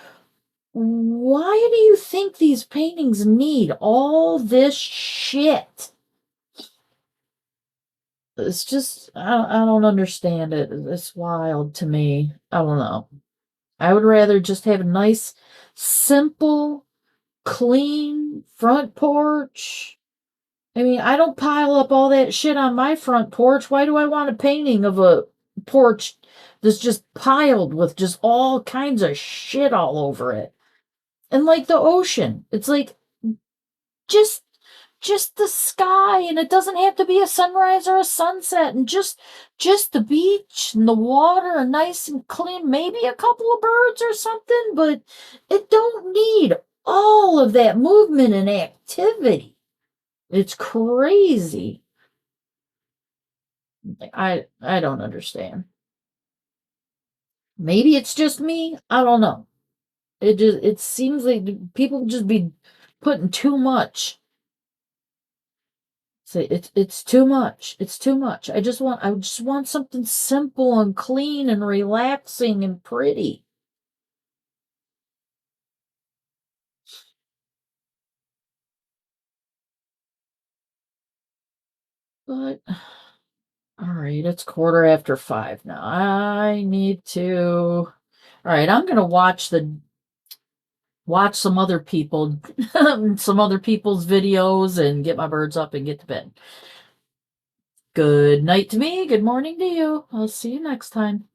why do you think these paintings need all this shit? It's just, I don't understand it. It's wild to me. I don't know. I would rather just have a nice, simple, clean front porch. I mean, I don't pile up all that shit on my front porch. Why do I want a painting of a porch that's just piled with just all kinds of shit all over it? And like the ocean, it's like just the sky, and it doesn't have to be a sunrise or a sunset, and just the beach and the water nice and clean, maybe a couple of birds or something, but it don't need all of that movement and activity. It's crazy. I don't understand. Maybe it's just me. I don't know. It seems like people just be putting too much. So it's too much. It's too much. I just want something simple and clean and relaxing and pretty. But all right, it's 5:15 now. I need to. All right, I'm gonna watch some other people, some other people's videos, and get my birds up and get to bed. Good night to me. Good morning to you. I'll see you next time.